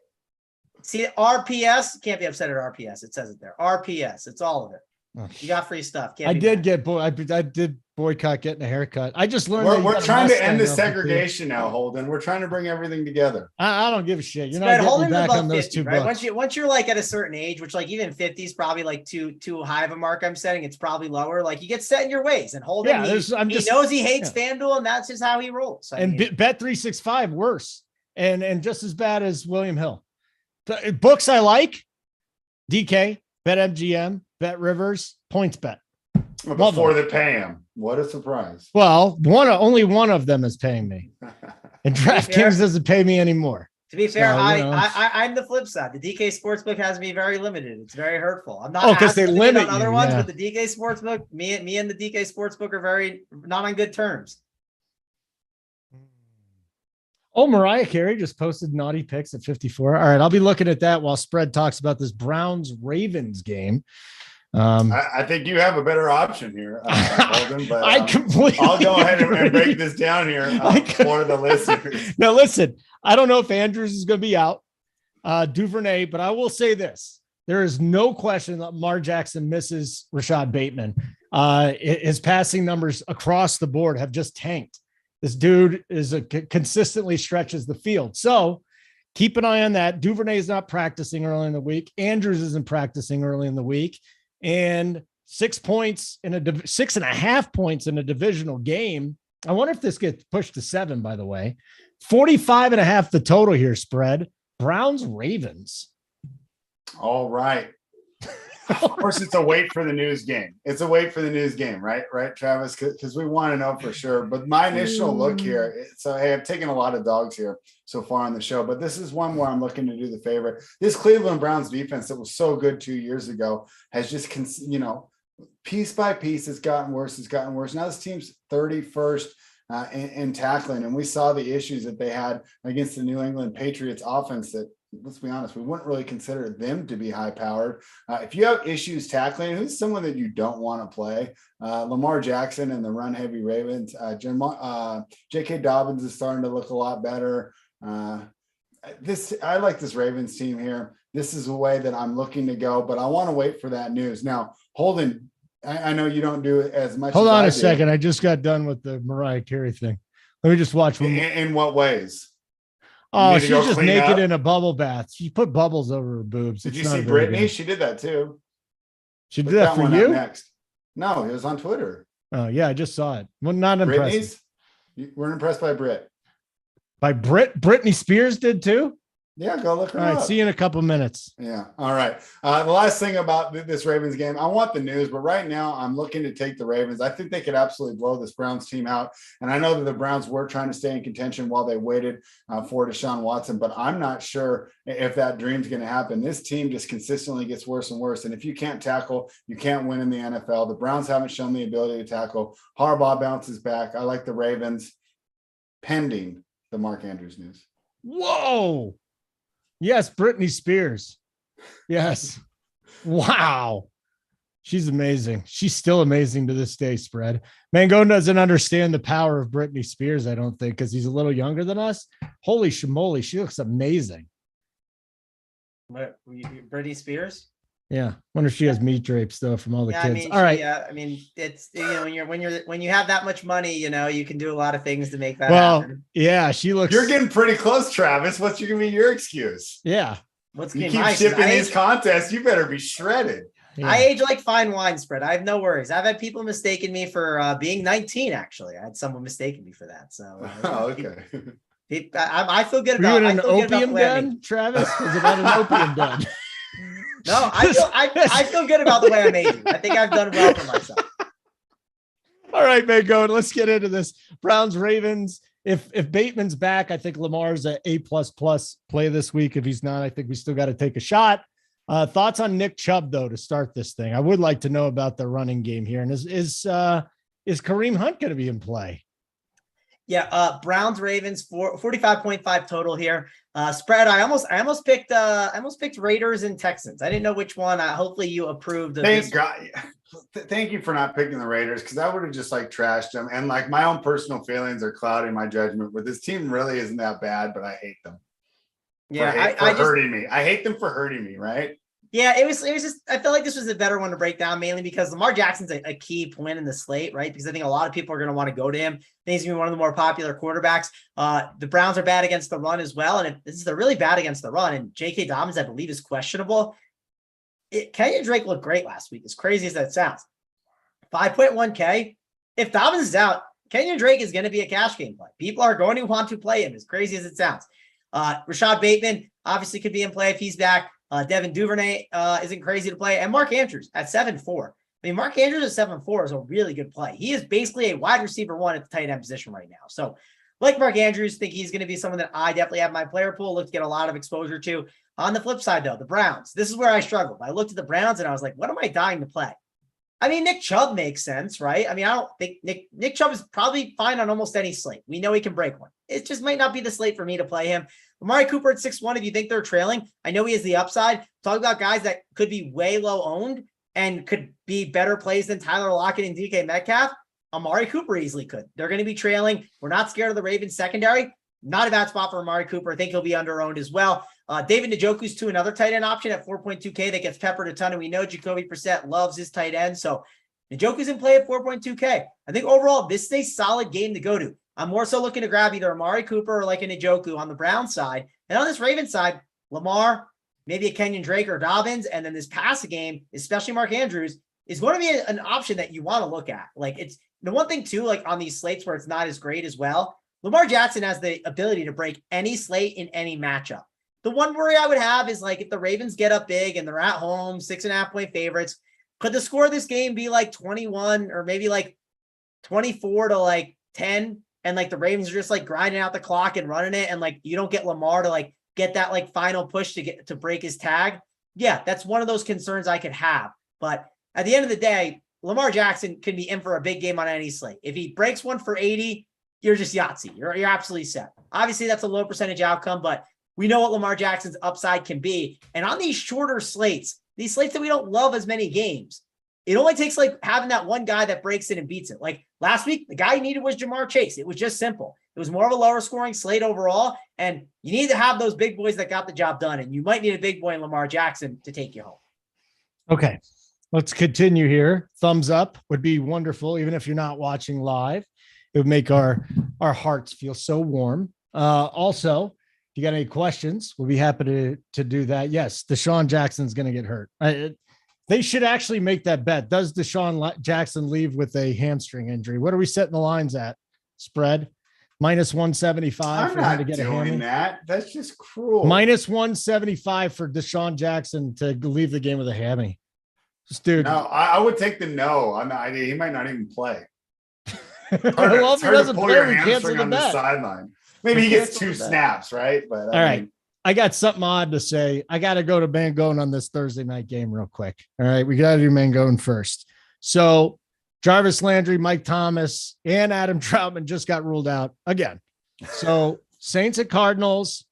See, RPS, can't be upset at RPS. It says it there. RPS. It's all of it. You got free stuff. I did boycott getting a haircut. I just learned we're trying to end the segregation now, Holden. We're trying to bring everything together. I don't give a shit. You're not getting me back on those 50, $2. Right? Once you're like at a certain age, which like even 50 is probably like too high of a mark I'm setting. It's probably lower. Like you get set in your ways, and Holden, he knows he hates FanDuel, and that's just how he rolls. Bet365 worse and just as bad as William Hill. Books I like: DK, BetMGM, Bet Rivers, PointsBet. Before they pay him. What a surprise. Well, only one of them is paying me. And DraftKings doesn't pay me anymore. To be fair, I'm the flip side. The DK Sportsbook has me very limited. It's very hurtful. I'm not because they limit on other ones, but the DK Sportsbook, me and the DK Sportsbook are very not on good terms. Oh, Mariah Carey just posted naughty picks at 54. All right, I'll be looking at that while Spread talks about this Browns-Ravens game. I think you have a better option here, Holden, but I'll go ahead and break this down here for the listeners. Now, listen, I don't know if Andrews is going to be out, Duvernay, but I will say this. There is no question that Lamar Jackson misses Rashad Bateman. His passing numbers across the board have just tanked. This dude consistently stretches the field. So keep an eye on that. Duvernay is not practicing early in the week. Andrews isn't practicing early in the week. And 6 points in 6.5 points in a divisional game. I wonder if this gets pushed to 7, by the way. 45.5 the total here, Spread. Browns Ravens. All right. Of course, it's a wait for the news game. It's a wait for the news game, right? Right, Travis? Because we want to know for sure. But my initial look here, so hey, I've taken a lot of dogs here so far on the show, but this is one where I'm looking to do the favorite. This Cleveland Browns defense that was so good 2 years ago has just, piece by piece, it's gotten worse. It's gotten worse. Now this team's 31st in tackling, and we saw the issues that they had against the New England Patriots offense that, let's be honest, we wouldn't really consider them to be high powered. If you have issues tackling, who's someone that you don't want to play? Lamar Jackson and the run heavy Ravens. J.K. Dobbins is starting to look a lot better. I like this Ravens team here. This is a way that I'm looking to go, but I want to wait for that news. Now, Holden, I know you don't do it as much. Hold on a second. I just got done with the Mariah Carey thing. Let me just watch. In what ways? Oh, she's just naked in a bubble bath. She put bubbles over her boobs. Did you see Brittany? She did that too. She did that for you? Next. No, it was on Twitter. Oh, yeah, I just saw it. Well, not impressed. We're impressed by Brit. By Britney Spears did too? Yeah, go look her up. All right, see you in a couple minutes. Yeah. All right. The last thing about this Ravens game, I want the news, but right now I'm looking to take the Ravens. I think they could absolutely blow this Browns team out. And I know that the Browns were trying to stay in contention while they waited for Deshaun Watson, but I'm not sure if that dream's going to happen. This team just consistently gets worse and worse. And if you can't tackle, you can't win in the NFL. The Browns haven't shown the ability to tackle. Harbaugh bounces back. I like the Ravens pending the Mark Andrews news. Whoa. Yes, Britney Spears. Yes. Wow. She's amazing. She's still amazing to this day, Spread. Mangone doesn't understand the power of Britney Spears, I don't think, because he's a little younger than us. Holy shamoly, she looks amazing. What, Britney Spears? Yeah. Wonder if she has meat drapes though from all the kids. I mean, all right. Yeah, I mean, it's when you have that much money, you can do a lot of things to make that happen. Yeah, she looks. You're getting pretty close, Travis. What's going to be your excuse? Yeah. You keep shipping these contests, you better be shredded. Yeah. I age like fine wine, Spread. I have no worries. I've had people mistaken me for being 19. Actually, I had someone mistaken me for that. So, okay. I feel good about. Were you in an opium den, Travis? Was it an opium den? No, I feel good about the way I made you. I think I've done well for myself. All right, Mangone, let's get into this. Browns Ravens. If Bateman's back, I think Lamar's a A++ play this week. If he's not, I think we still got to take a shot. Thoughts on Nick Chubb though to start this thing? I would like to know about the running game here. And is Kareem Hunt going to be in play? Yeah, Browns Ravens 45.5 total here. Spread. I almost picked Raiders and Texans. I didn't know which one. Hopefully you approved of this. Thank you for not picking the Raiders, because I would have just trashed them. And my own personal feelings are clouding my judgment. But this team really isn't that bad, but I hate them. Yeah, hurting me. I hate them for hurting me, right? Yeah, it was just, I felt like this was a better one to break down, mainly because Lamar Jackson's a key point in the slate, right? Because I think a lot of people are going to want to go to him. I think he's going to be one of the more popular quarterbacks. The Browns are bad against the run as well. And they're really bad against the run. And J.K. Dobbins, I believe, is questionable. Kenyon Drake looked great last week, as crazy as that sounds. 5.1K. If Dobbins is out, Kenyon Drake is going to be a cash game play. People are going to want to play him, as crazy as it sounds. Rashad Bateman obviously could be in play if he's back. Devin Duvernay isn't crazy to play. And Mark Andrews at 7.4. I mean, Mark Andrews at 7.4 is a really good play. He is basically a wide receiver one at the tight end position right now. So like Mark Andrews, think he's going to be someone that I definitely have my player pool, look to get a lot of exposure to. On the flip side, though, the Browns. This is where I struggled. I looked at the Browns and I was like, what am I dying to play? I mean, Nick Chubb makes sense, right? I mean, I don't think Nick Chubb is probably fine on almost any slate. We know he can break one. It just might not be the slate for me to play him. Amari Cooper at 6.1, if you think they're trailing, I know he has the upside. Talk about guys that could be way low owned and could be better plays than Tyler Lockett and DK Metcalf. Amari Cooper easily could. They're going to be trailing. We're not scared of the Ravens secondary. Not a bad spot for Amari Cooper. I think he'll be under-owned as well. David Njoku's to another tight end option at 4.2K that gets peppered a ton, and we know Jacoby Brissett loves his tight end. So Njoku's in play at 4.2K. I think overall, this is a solid game to go to. I'm more so looking to grab either Amari Cooper or like a Njoku on the Brown side. And on this Ravens side, Lamar, maybe a Kenyon Drake or Dobbins, and then this passing game, especially Mark Andrews, is going to be an option that you want to look at. Like, it's the one thing too, like on these slates where it's not as great as well, Lamar Jackson has the ability to break any slate in any matchup. The one worry I would have is like if the Ravens get up big and they're at home, 6.5 point favorites, could the score of this game be like 21 or maybe like 24 to like 10? And like the Ravens are just like grinding out the clock and running it. And like, you don't get Lamar to like get that like final push to break his tag. Yeah, that's one of those concerns I could have. But at the end of the day, Lamar Jackson can be in for a big game on any slate. If he breaks one for 80, you're just Yahtzee. You're absolutely set. Obviously that's a low percentage outcome, but we know what Lamar Jackson's upside can be. And on these shorter slates, these slates that we don't love as many games, it only takes like having that one guy that breaks it and beats it. Like last week, the guy you needed was Jamar Chase. It was just simple. It was more of a lower scoring slate overall. And you need to have those big boys that got the job done. And you might need a big boy in Lamar Jackson to take you home. Okay, let's continue here. Thumbs up would be wonderful. Even if you're not watching live, it would make our hearts feel so warm. Also, if you got any questions, we'll be happy to do that. Yes, Deshaun Jackson's going to get hurt. They should actually make that bet. Does Deshaun Jackson leave with a hamstring injury? What are we setting the lines at? Spread minus 175 for him to get a hammy. That's just cruel. Minus 175 for Deshaun Jackson to leave the game with a hammy. Just dude. No, I would take the no. He might not even play. Well, if he doesn't play, we cancel the on bet. The sideline. Maybe he gets 2 snaps, right? But all right. I got something odd to say. I got to go to Mangone on this Thursday night game real quick. All right. We got to do Mangone first. So Jarvis Landry, Mike Thomas, and Adam Troutman just got ruled out again. So Saints at Cardinals.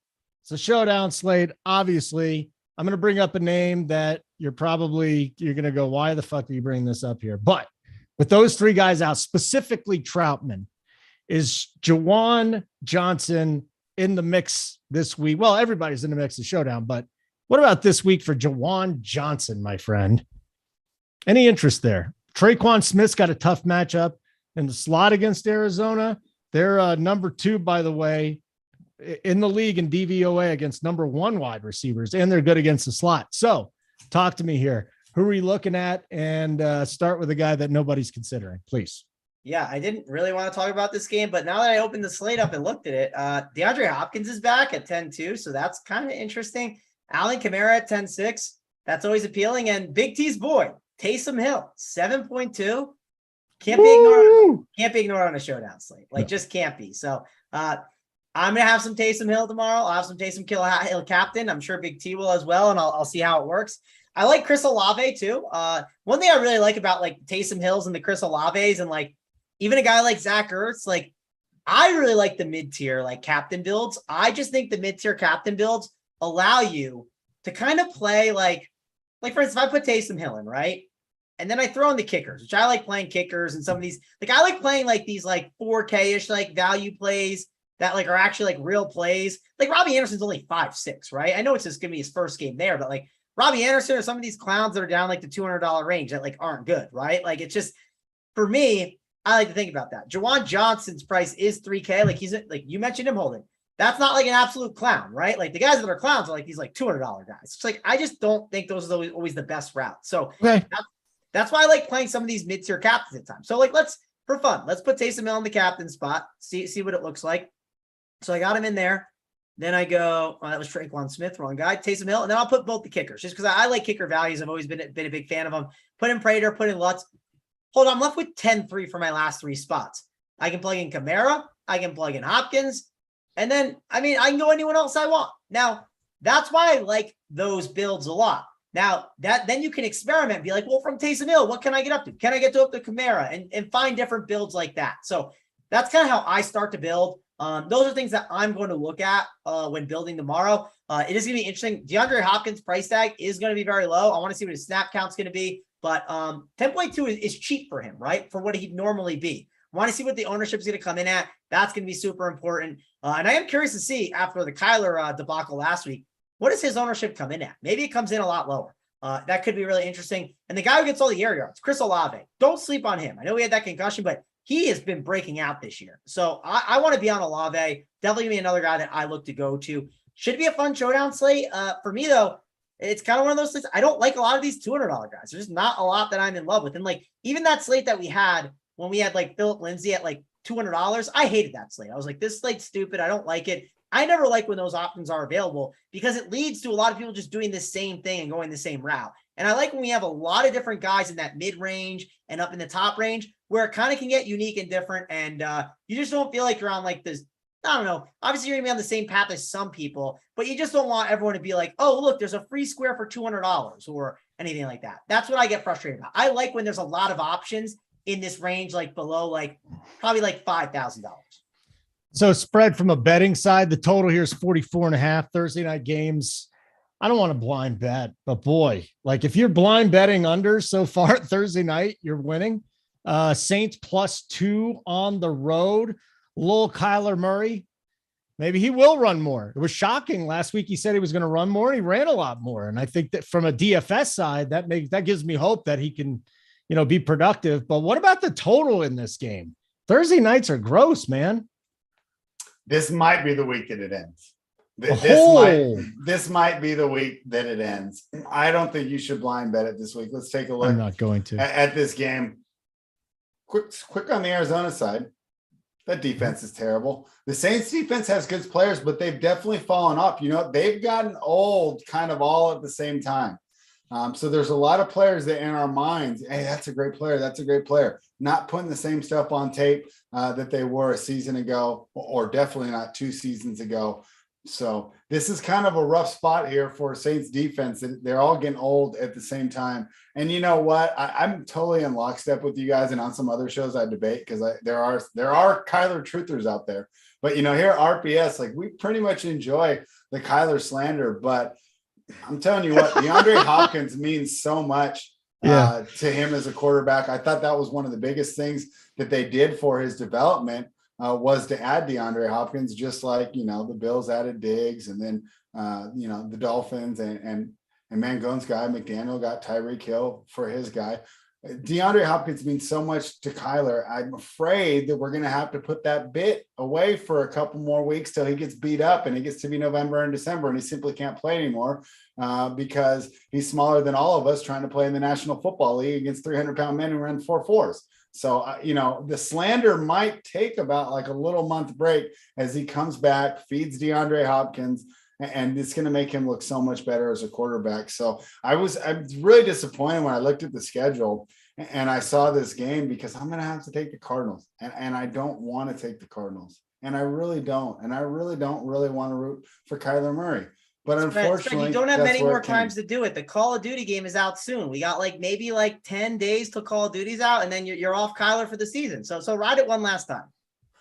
It's a showdown slate. Obviously, I'm going to bring up a name that you're going to go, why the fuck are you bringing this up here? But with those 3 guys out, specifically Troutman, is Juwan Johnson in the mix this week? Well, everybody's in the mix of showdown, but what about this week for Juwan Johnson, my friend? Any interest there? Traquan Smith's got a tough matchup in the slot against Arizona. They're number 2, by the way, in the league in DVOA against number 1 wide receivers, and they're good against the slot. So talk to me here. Who are we looking at? And start with a guy that nobody's considering, please. Yeah, I didn't really want to talk about this game, but now that I opened the slate up and looked at it, DeAndre Hopkins is back at 10-2, so that's kind of interesting. Alvin Kamara at 10-6, that's always appealing. And Big T's boy, Taysom Hill, 7.2. Can't be ignored on a showdown slate. Like, just can't be. So I'm going to have some Taysom Hill tomorrow. I'll have some Taysom Hill captain. I'm sure Big T will as well, and I'll see how it works. I like Chris Olave too. One thing I really like about like Taysom Hills and the Chris Olaves and like even a guy like Zach Ertz, like I really like the mid-tier like captain builds. I just think the mid-tier captain builds allow you to kind of play like for instance, if I put Taysom Hill in, right? And then I throw in the kickers, which I like playing kickers and some of these, like I like playing like these like 4K-ish like value plays that like are actually like real plays. Like Robbie Anderson's only 5'6", right? I know it's just gonna be his first game there, but like Robbie Anderson or some of these clowns that are down like the $200 range that like aren't good, right? Like it's just, for me, I like to think about that. Jawan Johnson's price is $3K. Like he's like, you mentioned him holding. That's not like an absolute clown, right? Like the guys that are clowns are like these like $200 guys. It's like, I just don't think those are always the best route. So that's why I like playing some of these mid-tier captains at times. So like, for fun, let's put Taysom Hill in the captain spot, see what it looks like. So I got him in there. Then I go, that was Traquan Smith, wrong guy, Taysom Hill. And then I'll put both the kickers just because I like kicker values. I've always been a big fan of them. Put in Prater, put in Lutz. Hold on, I'm left with 10-3 for my last 3 spots. I can plug in Kamara. I can plug in Hopkins. And then, I can go anyone else I want. Now, that's why I like those builds a lot. Now, then you can experiment and be like, well, from Taysom Hill, what can I get up to? Can I get up to Kamara? And find different builds like that. So that's kind of how I start to build. Those are things that I'm going to look at when building tomorrow. It is going to be interesting. DeAndre Hopkins' price tag is going to be very low. I want to see what his snap count's going to be. But 10.2 is cheap for him, right? For what he'd normally be. I want to see what the ownership is going to come in at. That's going to be super important. And I am curious to see after the Kyler debacle last week, what does his ownership come in at? Maybe it comes in a lot lower. That could be really interesting. And the guy who gets all the air yards, Chris Olave, don't sleep on him. I know he had that concussion, but he has been breaking out this year. So I want to be on Olave. Definitely going to be another guy that I look to go to. Should be a fun showdown slate. For me, though, it's kind of one of those slates. I don't like a lot of these $200 guys. There's just not a lot that I'm in love with. And like, even that slate that we had when we had like Phillip Lindsay at like $200, I hated that slate. I was like, this slate's stupid. I don't like it. I never like when those options are available because it leads to a lot of people just doing the same thing and going the same route. And I like when we have a lot of different guys in that mid-range and up in the top range where it kind of can get unique and different. And you just don't feel like you're on like this, I don't know. Obviously, you're going to be on the same path as some people, but you just don't want everyone to be like, oh, look, there's a free square for $200 or anything like that. That's what I get frustrated about. I like when there's a lot of options in this range, like below, like probably like $5,000. So spread from a betting side, the total here is 44.5 Thursday night games. I don't want to blind bet, but boy, like if you're blind betting under so far Thursday night, you're winning. Saints +2 on the road. Lil Kyler Murray, maybe he will run more. It was shocking last week. He said he was going to run more, and he ran a lot more. And I think that from a DFS side, that gives me hope that he can, be productive. But what about the total in this game? Thursday nights are gross, man. This might be the week that it ends. This might be the week that it ends. I don't think you should blind bet it this week. Let's take a look. I'm not going to at this game. Quick on the Arizona side. That defense is terrible. The Saints defense has good players, but they've definitely fallen off. They've gotten old kind of all at the same time. So there's a lot of players that in our minds, hey, that's a great player. That's a great player. Not putting the same stuff on tape that they were a season ago, or definitely not 2 seasons ago. So this is kind of a rough spot here for Saints defense. They're all getting old at the same time. And you know what? I'm totally in lockstep with you guys. And on some other shows I debate because there are Kyler truthers out there. But here at RPS, like we pretty much enjoy the Kyler slander. But I'm telling you what, DeAndre Hopkins means so much to him as a quarterback. I thought that was one of the biggest things that they did for his development. Was to add DeAndre Hopkins, just like, the Bills added Diggs, and then, the Dolphins and Mangone's guy, McDaniel, got Tyreek Hill for his guy. DeAndre Hopkins means so much to Kyler. I'm afraid that we're going to have to put that bit away for a couple more weeks till he gets beat up and it gets to be November and December and he simply can't play anymore because he's smaller than all of us trying to play in the National Football League against 300-pound men who run 4.4s. So, the slander might take about like a little month break as he comes back, feeds DeAndre Hopkins, and it's going to make him look so much better as a quarterback. So I'm really disappointed when I looked at the schedule and I saw this game because I'm going to have to take the Cardinals and I don't want to take the Cardinals. And I really don't. And I really don't want to root for Kyler Murray. But unfortunately, you don't have many more times to do it. The Call of Duty game is out soon. We got maybe 10 days till Call of Duty's out, and then you're off Kyler for the season. So ride it one last time.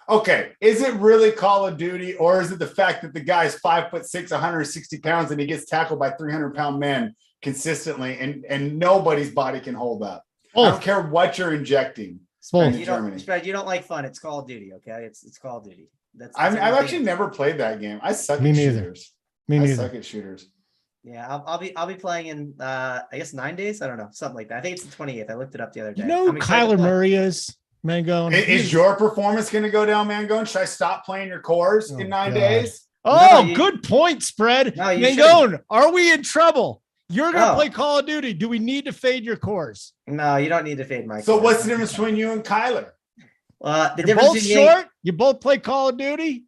Okay, is it really Call of Duty, or is it the fact that the guy's 5'6", 160 pounds, and he gets tackled by 300-pound men consistently, and nobody's body can hold up? I don't care what you're injecting. You don't like fun. It's Call of Duty, okay? It's Call of Duty. I've actually never played that game. I suck at shooters. Me neither. I suck at shooters. Yeah, I'll be playing in I guess 9 days. I don't know, something like that. I think it's the 28th. I looked it up the other day. You know who Kyler Murray is, Mangone? Is your performance going to go down, Mangone? Should I stop playing your cores in 9 days? Oh, good point, Spread. No, Mangone, are we in trouble? You're going to play Call of Duty. Do we need to fade your cores? No, you don't need to fade my. So what's the difference between you and Kyler? The You're difference both short. You both play Call of Duty.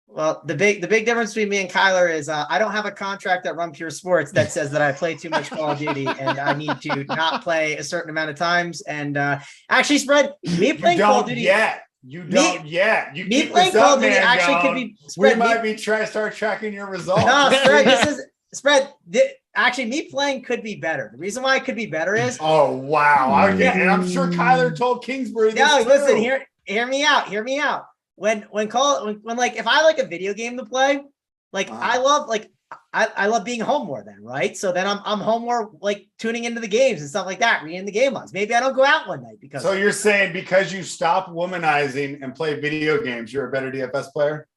Well, the big difference between me and Kyler is I don't have a contract at Run Pure Sports that says that I play too much Call of Duty and I need to not play a certain amount of times. And actually, Spread, me playing Call of Duty You don't yet. You me keep playing this Call up, of Duty man. actually could be. Spread, we might be trying to start tracking your results. No, Spread. This is Spread. Actually, me playing could be better. The reason why it could be better is. Oh wow! And I'm sure Kyler told Kingsbury this No, too. listen. Hear me out. Hear me out. When like if I like a video game to play, like I love being home more then, right? So then I'm home more, like tuning into the games and stuff like that, reading the game logs. Maybe I don't go out one night because. So you're saying because you stop womanizing and play video games, you're a better DFS player?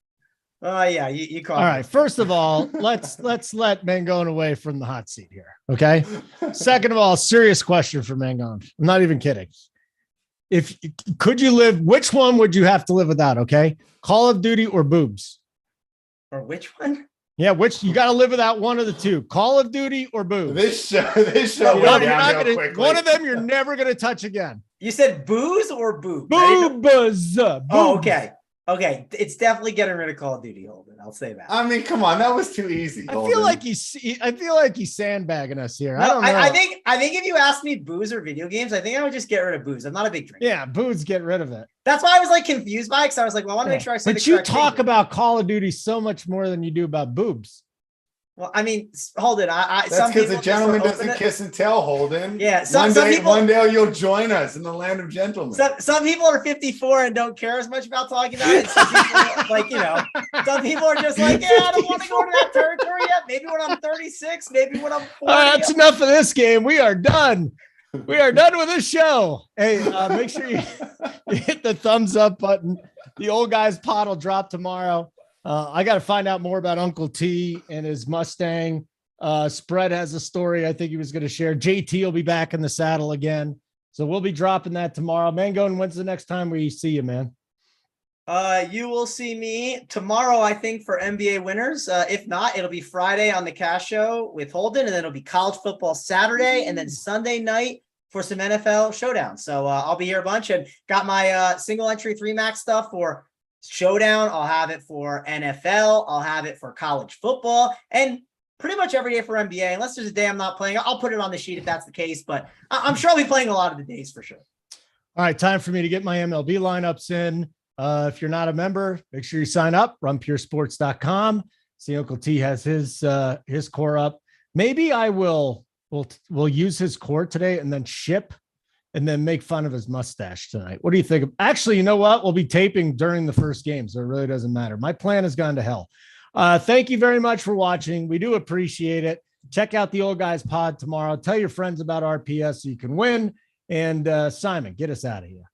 Oh yeah, you call. All right. First of all, let's let Mangone away from the hot seat here. Okay. Second of all, serious question for Mangone. I'm not even kidding. Could you live? Which one would you have to live without? Okay, Call of Duty or boobs? Or which one? Yeah, which you got to live without one of the two: Call of Duty or boobs. This show went downhill quickly. One of them you're never gonna touch again. You said booze or boob? Boobs. Oh, okay. Okay, it's definitely getting rid of Call of Duty, Holden. I'll say that. I mean, come on, that was too easy. I feel like he's sandbagging us here. No, I don't know. I think if you asked me booze or video games, I think I would just get rid of booze. I'm not a big drinker. Yeah, booze, get rid of it. That's why I was like confused by it, because I was like, well, I want to make sure I say. But you talk about Call of Duty so much more than you do about boobs. Well, I mean, Holden. That's because a gentleman doesn't kiss and tell, Holden. Yeah, one day you'll join us in the land of gentlemen. Some people are 54 and don't care as much about talking about it. Some people, some people are just like, yeah, I don't want to go to that territory yet. Maybe when I'm 36, maybe when I'm 40. That's enough of this game. We are done. We are done with this show. Hey, make sure you hit the thumbs up button. The Old Guys pod will drop tomorrow. I got to find out more about Uncle T and his Mustang. Spread has a story I think he was going to share. JT will be back in the saddle again. So we'll be dropping that tomorrow. Mangone, when's the next time we see you, man? You will see me tomorrow, I think, for NBA winners. If not, it'll be Friday on the Cash Show with Holden, and then it'll be college football Saturday, and then Sunday night for some NFL showdown. So I'll be here a bunch, and got my single entry 3-max stuff for showdown. I'll have it for NFL. I'll have it for college football, and pretty much every day for NBA. Unless there's a day I'm not playing, I'll put it on the sheet if that's the case. But I'm sure I'll be playing a lot of the days for sure. All right, time for me to get my MLB lineups in. If you're not a member, make sure you sign up. RunPureSports.com. See, Uncle T has his core up. Maybe I will use his core today and then ship. And then make fun of his mustache tonight. What do you think? Actually, you know what? We'll be taping during the first game, so it really doesn't matter. My plan has gone to hell. Thank you very much for watching. We do appreciate it. Check out the Old Guys pod tomorrow. Tell your friends about RPS so you can win. And Simon, get us out of here.